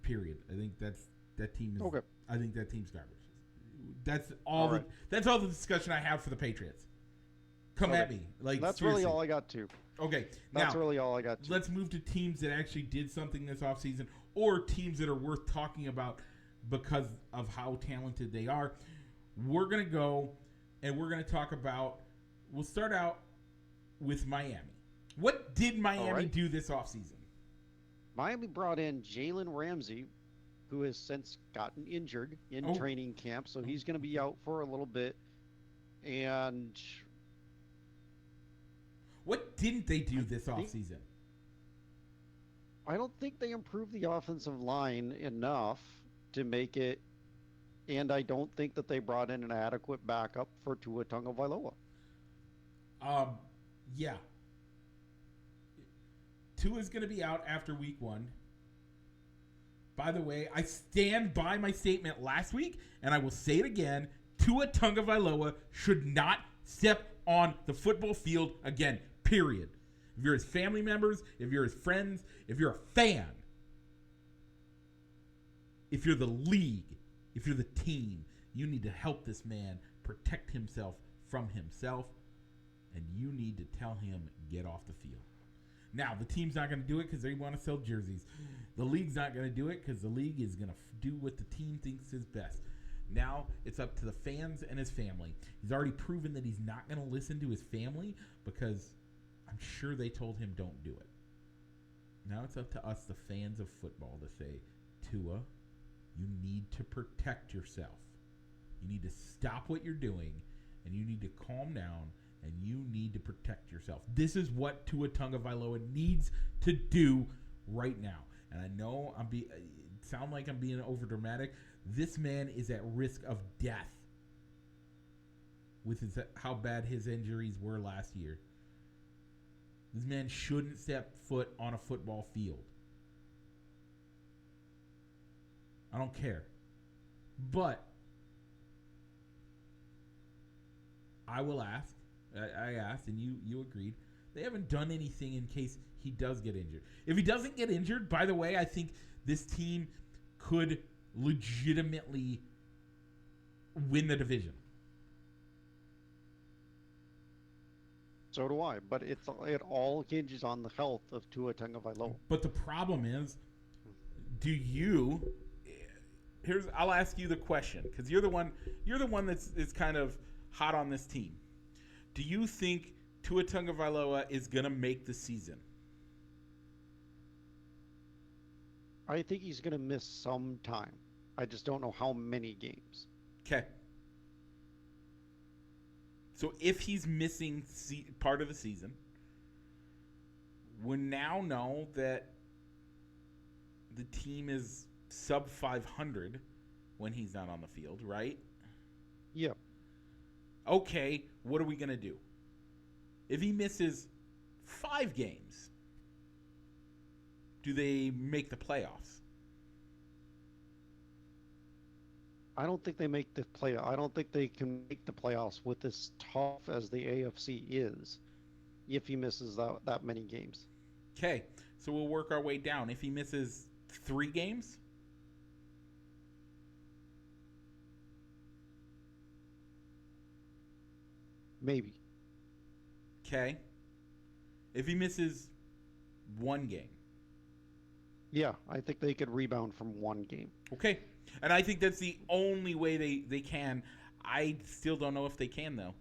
Period. I think that team is. Okay. I think that team's garbage. That's all. That's all the discussion I have for the Patriots. Come at me, like that's seriously. really all I got too. Okay, that's really all I got too. Let's move to teams that actually did something this offseason, or teams that are worth talking about because of how talented they are. We're gonna go and we're gonna talk about. We'll start out with Miami. What did Miami do this offseason? Miami brought in Jalen Ramsey, who has since gotten injured in training camp, so he's going to be out for a little bit. And what didn't they do this offseason? I don't think they improved the offensive line enough to make it, and I don't think that they brought in an adequate backup for Tua Tagovailoa. Yeah. Tua's going to be out after week 1. By the way, I stand by my statement last week, and I will say it again. Tua Tagovailoa should not step on the football field again, period. If you're his family members, if you're his friends, if you're a fan, if you're the league, if you're the team, you need to help this man protect himself from himself, and you need to tell him, get off the field. Now, the team's not going to do it because they want to sell jerseys. The league's not going to do it because the league is going to do what the team thinks is best. Now, it's up to the fans and his family. He's already proven that he's not going to listen to his family because I'm sure they told him don't do it. Now it's up to us, the fans of football, to say, Tua, you need to protect yourself. You need to stop what you're doing, and you need to calm down, and you need to protect yourself. This is what Tua Tagovailoa needs to do right now. And I know sound like I'm being overdramatic. This man is at risk of death with how bad his injuries were last year. This man shouldn't step foot on a football field. I don't care. But I will ask. I asked, and you agreed. They haven't done anything in case he does get injured. If he doesn't get injured, by the way, I think this team could legitimately win the division. So do I, but it all hinges on the health of Tua Tagovailoa. But the problem is, do you? I'll ask you the question because you're the one that's is kind of hot on this team. Do you think Tua Tagovailoa is gonna make the season? I think he's going to miss some time. I just don't know how many games. Okay. So if he's missing part of the season, we now know that the team is sub 500 when he's not on the field, right? Yeah. Okay, what are we going to do? If he misses 5 games, do they make the playoffs? I don't think they make the play. I don't think they can make the playoffs with as tough as the AFC is if he misses that many games. Okay, so we'll work our way down. If he misses 3 games? Maybe. Okay. If he misses 1 game? Yeah, I think they could rebound from 1 game. Okay. And I think that's the only way they can. I still don't know if they can, though.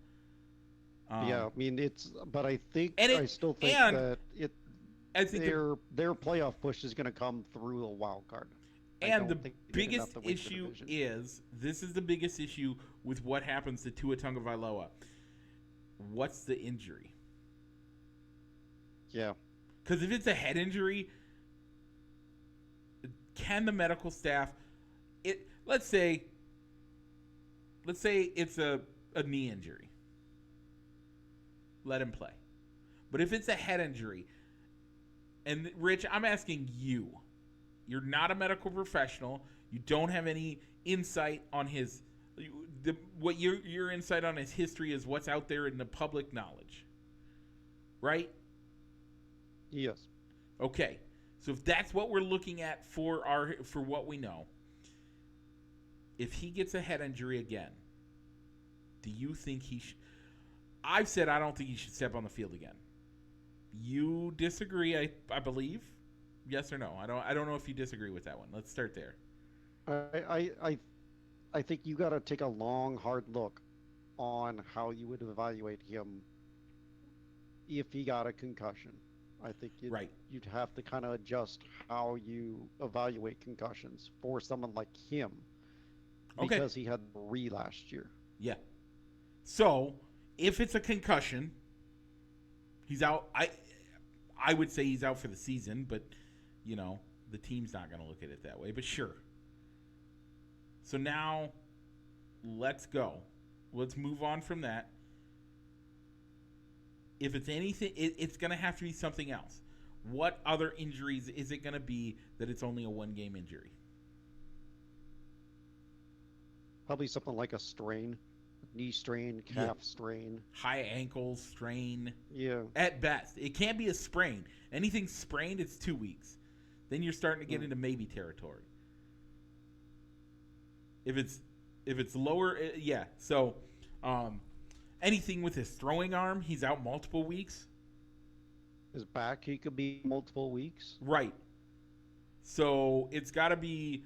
Yeah, I mean, but I think, I still think that their playoff push is going to come through a wild card. And the biggest issue is, this is the biggest issue with what happens to Tua Tagovailoa. What's the injury? Yeah. Because if it's a head injury, can the medical staff... Let's say it's a knee injury. Let him play. But if it's a head injury, and Rich, I'm asking you. You're not a medical professional. You don't have any insight on what your insight on his history is what's out there in the public knowledge. Right? Yes. Okay. So if that's what we're looking at for what we know, if he gets a head injury again, do you think he should? I've said I don't think he should step on the field again. You disagree, I believe. Yes or no? I don't know if you disagree with that one. Let's start there. I think you got to take a long, hard look on how you would evaluate him if he got a concussion. I think you'd have to kind of adjust how you evaluate concussions for someone like him. Because he had 3 last year. Yeah. So, if it's a concussion, he's out. I would say he's out for the season, but, the team's not going to look at it that way. But sure. So now, let's go. Let's move on from that. If it's anything, it's going to have to be something else. What other injuries is it going to be that it's only a 1-game injury? Probably something like a strain, knee strain, calf strain. High ankle strain. Yeah. At best. It can't be a sprain. Anything sprained, it's 2 weeks. Then you're starting to get into maybe territory. If it's lower, yeah. So, anything with his throwing arm, he's out multiple weeks. His back, he could be multiple weeks. Right. So, it's got to be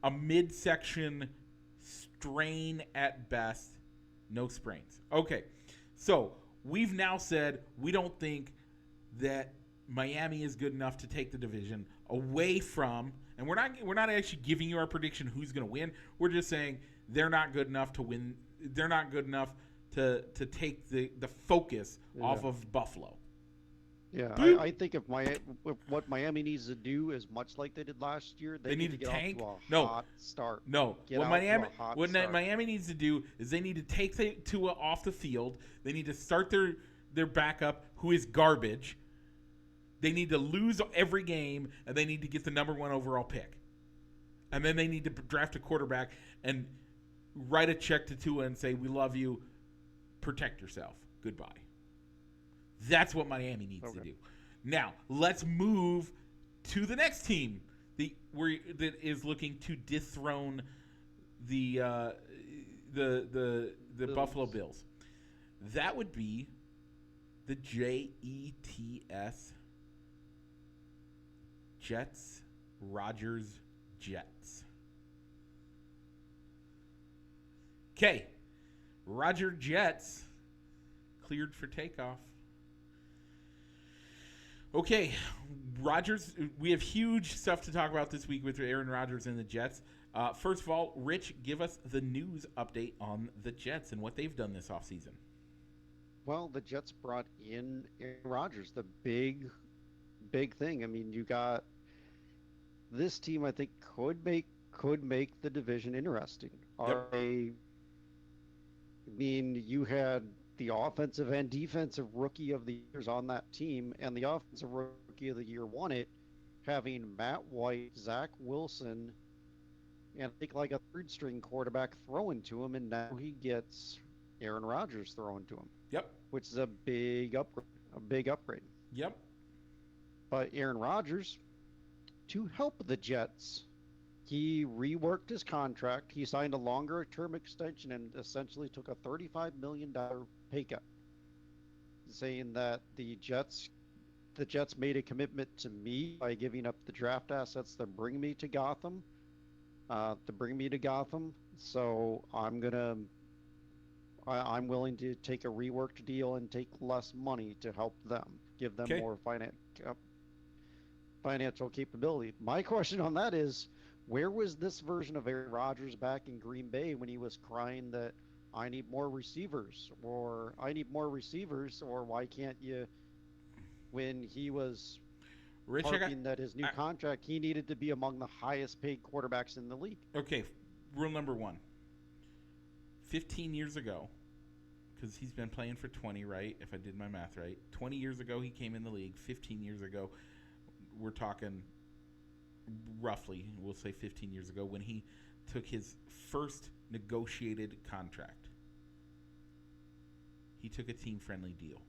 a midsection strain at best, no sprains. Okay, so we've now said we don't think that Miami is good enough to take the division away from, and we're not actually giving you our prediction who's going to win. We're just saying they're not good enough to win. They're not good enough to take the focus off of Buffalo. Yeah, I think if what Miami needs to do is much like they did last year, they need to get tank. Off to a hot start. No, what Miami needs to do is they need to take Tua off the field. They need to start their backup, who is garbage. They need to lose every game, and they need to get the number 1 overall pick. And then they need to draft a quarterback and write a check to Tua and say, "We love you. Protect yourself. Goodbye." That's what Miami needs to do. Now, let's move to the next team that is looking to dethrone the Buffalo Bills. That would be the Jets, Rodgers, Jets. Okay. Roger Jets cleared for takeoff. Okay, Rodgers, we have huge stuff to talk about this week with Aaron Rodgers and the Jets. First of all, Rich, give us the news update on the Jets and what they've done this offseason. Well, the Jets brought in Aaron Rodgers, the big thing. I mean, you got this team. I think could make the division interesting. Yep. I mean, you had the offensive and defensive rookie of the years on that team, and the offensive rookie of the year won it, having Matt White, Zach Wilson, and I think like a third string quarterback throwing to him, and now he gets Aaron Rodgers thrown to him. Yep. Which is a big upgrade. A big upgrade. Yep. But Aaron Rodgers, to help the Jets, he reworked his contract. He signed a longer term extension and essentially took a $35 million pay cut, saying that the Jets made a commitment to me by giving up the draft assets to bring me to Gotham. So I'm willing to take a reworked deal and take less money to help them, give them more financial capability. My question on that is, where was this version of Aaron Rodgers back in Green Bay when he was crying that I need more receivers, or why can't you, when he was harping that his new contract, he needed to be among the highest paid quarterbacks in the league. Okay, rule number 1. 15 years ago, because he's been playing for 20, right? If I did my math right. 20 years ago, he came in the league. 15 years ago, we're talking roughly, we'll say 15 years ago, when he took his first negotiated contract. He took a team-friendly deal.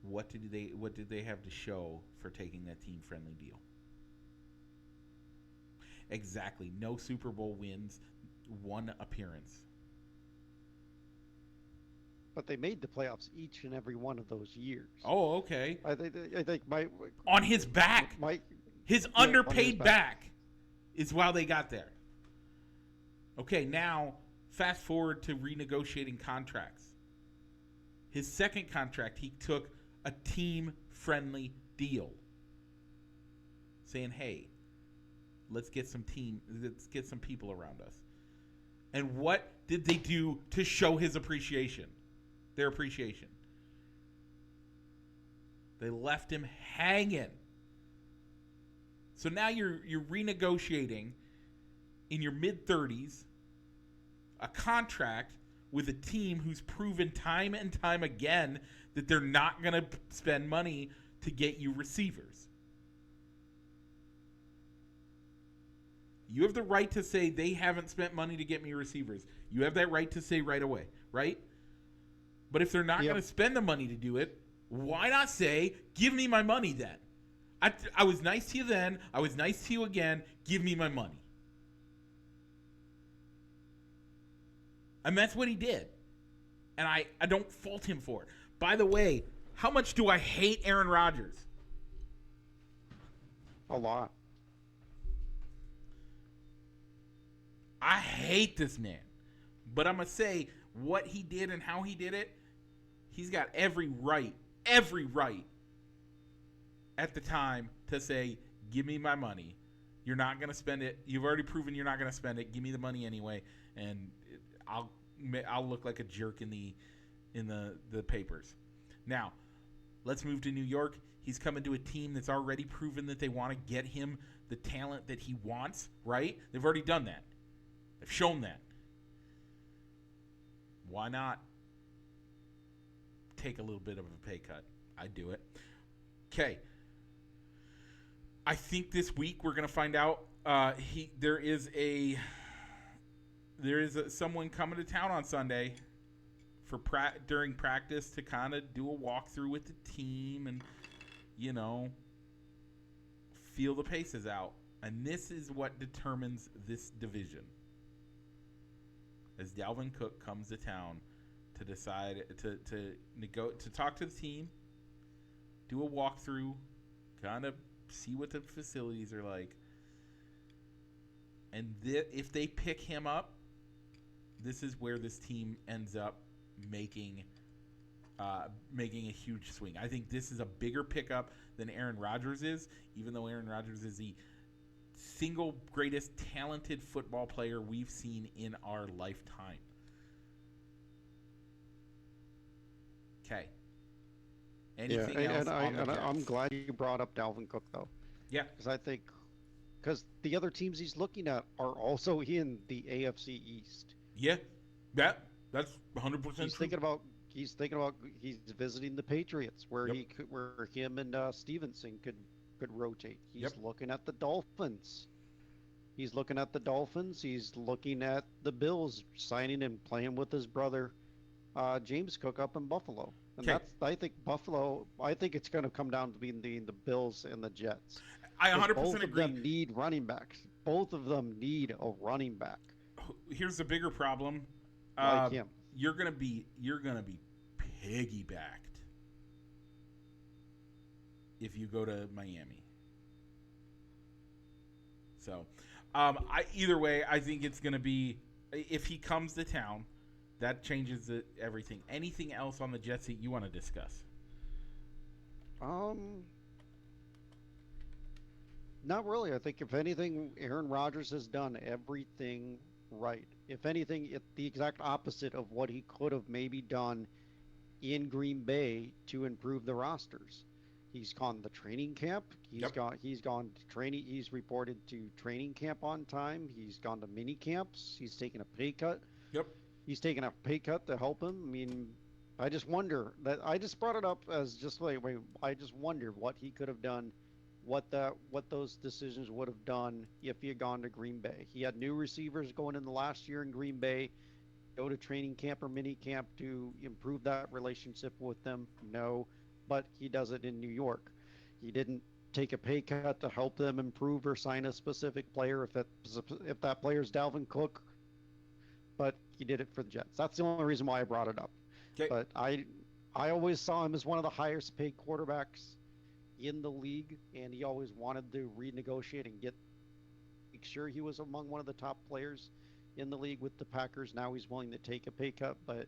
What did they have to show for taking that team-friendly deal? Exactly. No Super Bowl wins, 1 appearance. But they made the playoffs each and every one of those years. Oh, okay. I think on his back, his underpaid back is why they got there. Okay, now fast forward to renegotiating contracts. His second contract, he took a team-friendly deal, saying, "Hey, let's get some people around us." And what did they do to show his appreciation? Their appreciation. They left him hanging. So now you're renegotiating in your mid-30s a contract with a team who's proven time and time again that they're not going to spend money to get you receivers. You have the right to say they haven't spent money to get me receivers. You have that right to say right away, right? But if they're not going to spend the money to do it, why not say, give me my money then? I was nice to you then. I was nice to you again. Give me my money. And that's what he did. And I don't fault him for it. By the way, how much do I hate Aaron Rodgers? A lot. I hate this man. But I'm going to say what he did and how he did it, he's got every right at the time to say, give me my money. You're not going to spend it. You've already proven you're not going to spend it. Give me the money anyway, and I'll look like a jerk in the papers. Now, let's move to New York. He's coming to a team that's already proven that they want to get him the talent that he wants, right? They've already done that. They've shown that. Why not take a little bit of a pay cut? I'd do it. Okay. I think this week we're going to find out there is someone coming to town on Sunday for during practice to kind of do a walkthrough with the team and, feel the paces out. And this is what determines this division. As Dalvin Cook comes to town to decide to talk to the team, do a walkthrough, kind of see what the facilities are like. And if they pick him up, this is where this team ends up making a huge swing. I think this is a bigger pickup than Aaron Rodgers is, even though Aaron Rodgers is the single greatest talented football player we've seen in our lifetime. Okay. Anything else on the Jets? I'm glad you brought up Dalvin Cook, though. Yeah. Because the other teams he's looking at are also in the AFC East. Yeah, that's 100% true. He's visiting the Patriots, where him and Stevenson could rotate. He's looking at the Dolphins. He's looking at the Bills signing and playing with his brother James Cook up in Buffalo. And I think it's going to come down to being the Bills and the Jets. I 100% both agree. Both of them need running backs. Both of them need a running back. Here's the bigger problem. Like him. You're gonna be piggybacked if you go to Miami. So, either way, I think it's gonna be, if he comes to town, that changes everything. Anything else on the Jets that you want to discuss? Not really. I think if anything, Aaron Rodgers has done everything right. If anything, it's the exact opposite of what he could have maybe done in Green Bay to improve the rosters. He's gone to training camp. He's gone to training. He's reported to training camp on time. He's gone to mini camps. He's taken a pay cut. He's taken a pay cut to help him. I mean, I just wonder that I just brought it up as just like, I just wonder what he could have done, what those decisions would have done if he had gone to Green Bay. He had new receivers going in the last year in Green Bay. Go to training camp or mini camp to improve that relationship with them? No, but he does it in New York. He didn't take a pay cut to help them improve or sign a specific player if that player is Dalvin Cook, but he did it for the Jets. That's the only reason why I brought it up. Okay. But I always saw him as one of the highest paid quarterbacks in the league, and he always wanted to renegotiate and make sure he was among one of the top players in the league with the Packers. Now he's willing to take a pay cut, but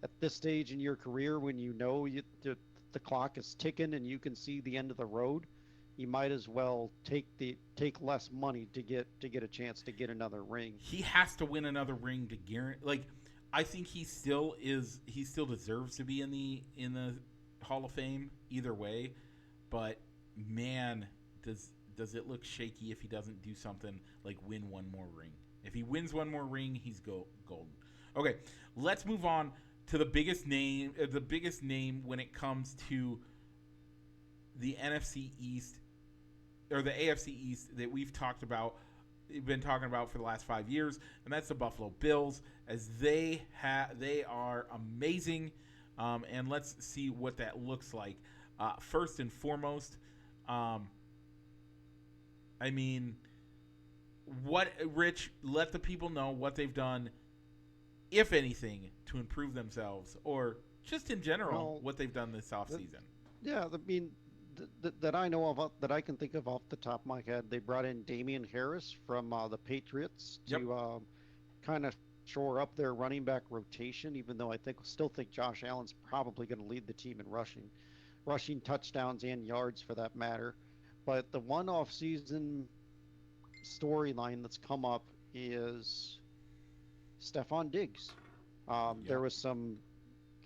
at this stage in your career, when you know the clock is ticking and you can see the end of the road, you might as well take less money to get a chance to get another ring. He has to win another ring to guarantee. Like, I think he still deserves to be in the Hall of Fame either way. But man, does it look shaky if he doesn't do something like win one more ring? If he wins one more ring, he's golden. Okay, let's move on to the biggest name when it comes to the NFC East or the AFC East that we've been talking about for the last 5 years, and that's the Buffalo Bills, as they are amazing, and let's see what that looks like. First and foremost, Rich, let the people know what they've done, if anything, to improve themselves, or just in general, what they've done this offseason. Yeah, I mean, that I know of, that I can think of off the top of my head, they brought in Damian Harris from the Patriots to kind of shore up their running back rotation, even though I still think Josh Allen's probably going to lead the team in rushing touchdowns and yards for that matter. But the one off-season storyline that's come up is Stephon Diggs. There was some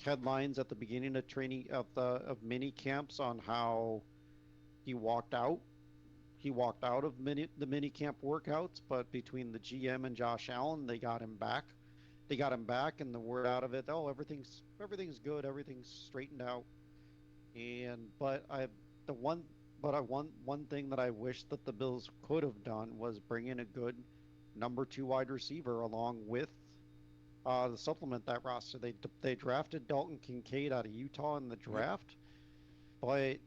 headlines at the beginning of training of mini camps on how he walked out of the mini camp workouts, but between the GM and Josh Allen, they got him back, and the word out of it, everything's good, everything's straightened out. One thing that I wish that the Bills could have done was bring in a good number 2 wide receiver along with to supplement that roster. They drafted Dalton Kincaid out of Utah in the draft, but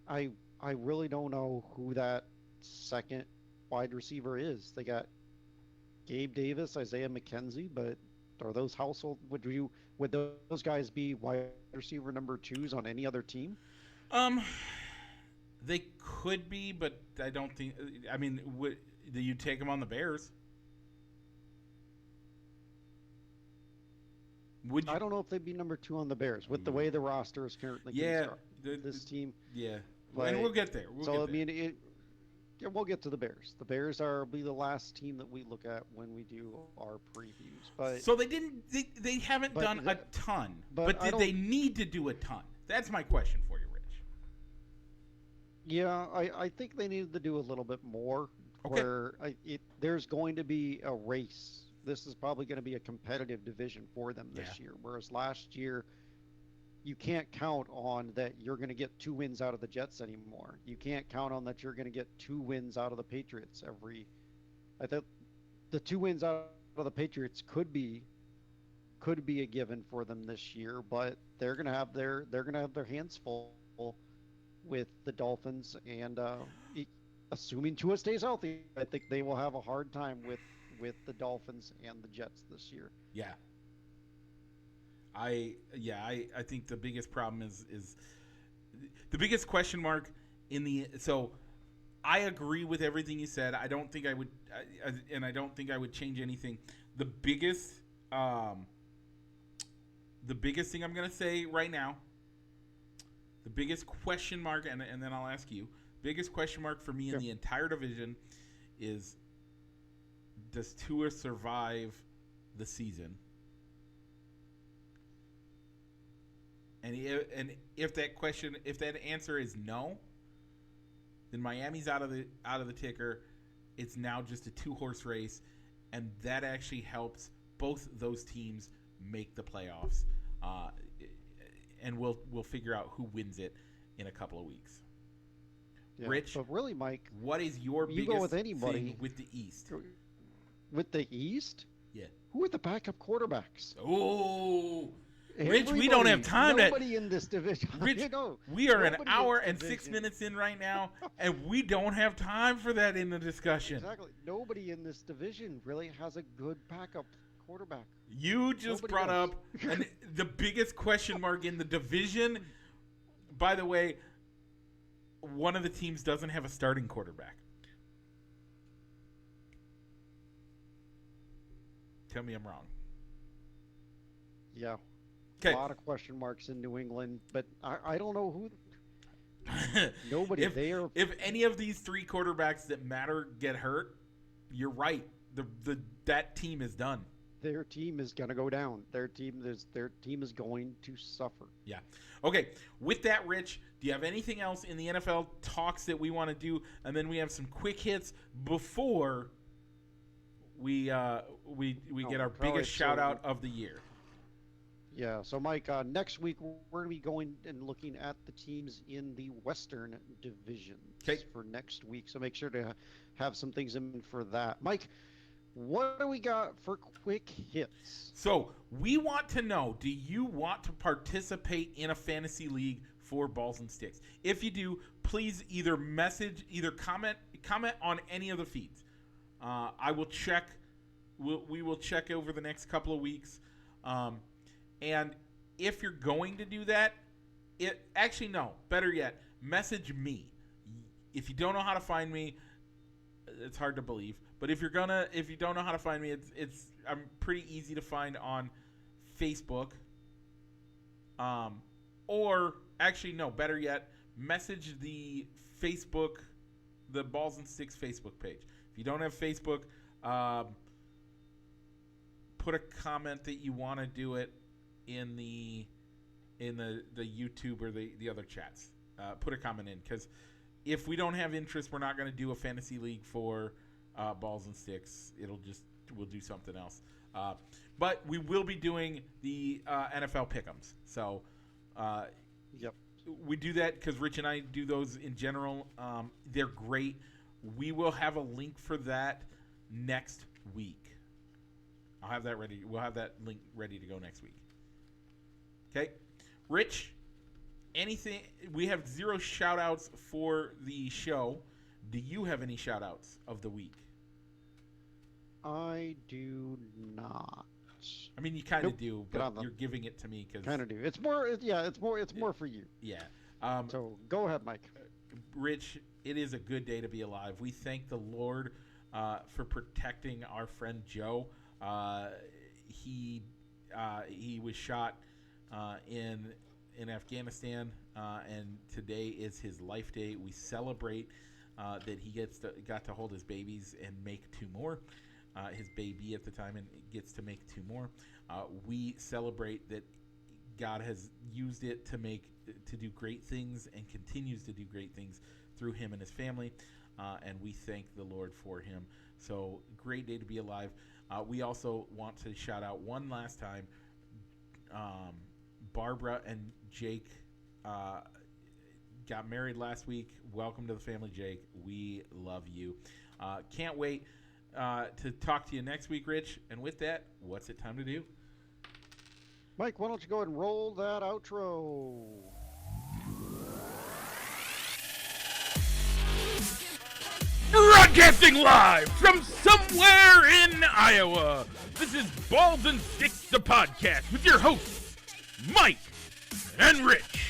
I really don't know who that second wide receiver is. They got Gabe Davis, Isaiah McKenzie, but are those would those guys be wide receiver number 2s on any other team? They could be, but I don't think. I mean, do you take them on the Bears? Would you? I don't know if they'd be number 2 on the Bears with the way the roster is currently Yeah, constructed. This team. Yeah, But, and we'll get there. I mean, yeah, we'll get to the Bears. The Bears will be the last team that we look at when we do our previews. But so they haven't done a ton, but did they need to do a ton? That's my question for you, Rich. Yeah, I think they needed to do a little bit more. Okay. Where there's going to be a race. This is probably going to be a competitive division for them this year. Whereas last year, you can't count on that you're going to get 2 wins out of the Jets anymore. You can't count on that you're going to get 2 wins out of the Patriots I think the 2 wins out of the Patriots could be a given for them this year, but they're going to have their hands full with the Dolphins, and assuming Tua stays healthy, I think they will have a hard time with the Dolphins and the Jets this year. Yeah. I think the biggest problem is the biggest question mark so I agree with everything you said. I don't think I would and I don't think I would change anything. The biggest thing I'm going to say right now, the biggest question mark, and then I'll ask you, biggest question mark for me in the entire division is, does Tua survive the season? And if that answer is no, then Miami's out of the ticker. It's now just a 2-horse race, and that actually helps both those teams make the playoffs. And we'll figure out who wins it in a couple of weeks. Yeah, Rich, but really, Mike, what is your biggest go with anybody thing with the East? With the East? Yeah. Who are the backup quarterbacks? Oh, Rich, we don't have time. Nobody in this division. Rich, we are an hour and 6 minutes in right now, and we don't have time for that in the discussion. Exactly. Nobody in this division really has a good backup quarterback. You just brought up the biggest question mark in the division. By the way, one of the teams doesn't have a starting quarterback. Tell me I'm wrong. Yeah. Okay. A lot of question marks in New England, but I don't know who. Nobody. If any of these 3 quarterbacks that matter get hurt, you're right. That team is done. Their team is going to go down. Their team is going to suffer. Yeah. Okay. With that, Rich, do you have anything else in the NFL talks that we want to do? And then we have some quick hits before we get our biggest shout out of the year. Yeah. So, Mike, next week we're going to be going and looking at the teams in the Western Division for next week. So make sure to have some things in for that. Mike, what do we got for quick hits? So we want to know, do you want to participate in a fantasy league for Balls and Sticks? If you do, please either comment on any of the feeds. I will check. We will check over the next couple of weeks. And if you're going to do that, better yet, message me. If you don't know how to find me, it's hard to believe. But if you don't know how to find me, I'm pretty easy to find on Facebook. Or actually, no, better yet, message the Balls and Sticks Facebook page. If you don't have Facebook, put a comment that you want to do it in the YouTube or the other chats. Put a comment in, because if we don't have interest, we're not going to do a fantasy league for Balls and Sticks. We'll do something else. But we will be doing the NFL pick'ems. So yep, we do that because Rich and I do those in general. They're great. We will have a link for that next week. I'll have that ready. We'll have that link ready to go next week. Okay, Rich, anything? We have 0 shout-outs for the show. Do you have any shout-outs of the week? I do not. I mean, you kind of do, but you're giving it to me because kind of do. It's more. Yeah, it's more for you. Yeah. So go ahead, Mike. Rich, it is a good day to be alive. We thank the Lord for protecting our friend Joe. He was shot in Afghanistan, and today is his life day. We celebrate that he got to hold his babies and make two more. His baby at the time, and gets to make two more. We celebrate that God has used it to do great things and continues to do great things through him and his family, and we thank the Lord for him. So great day to be alive. We also want to shout out one last time, Barbara and Jake got married last week. Welcome to the family, Jake. We love you. Can't wait to talk to you next week, Rich. And with that, what's it time to do? Mike, why don't you go ahead and roll that outro? Broadcasting live from somewhere in Iowa, this is Balls and Sticks, the podcast, with your hosts, Mike and Rich.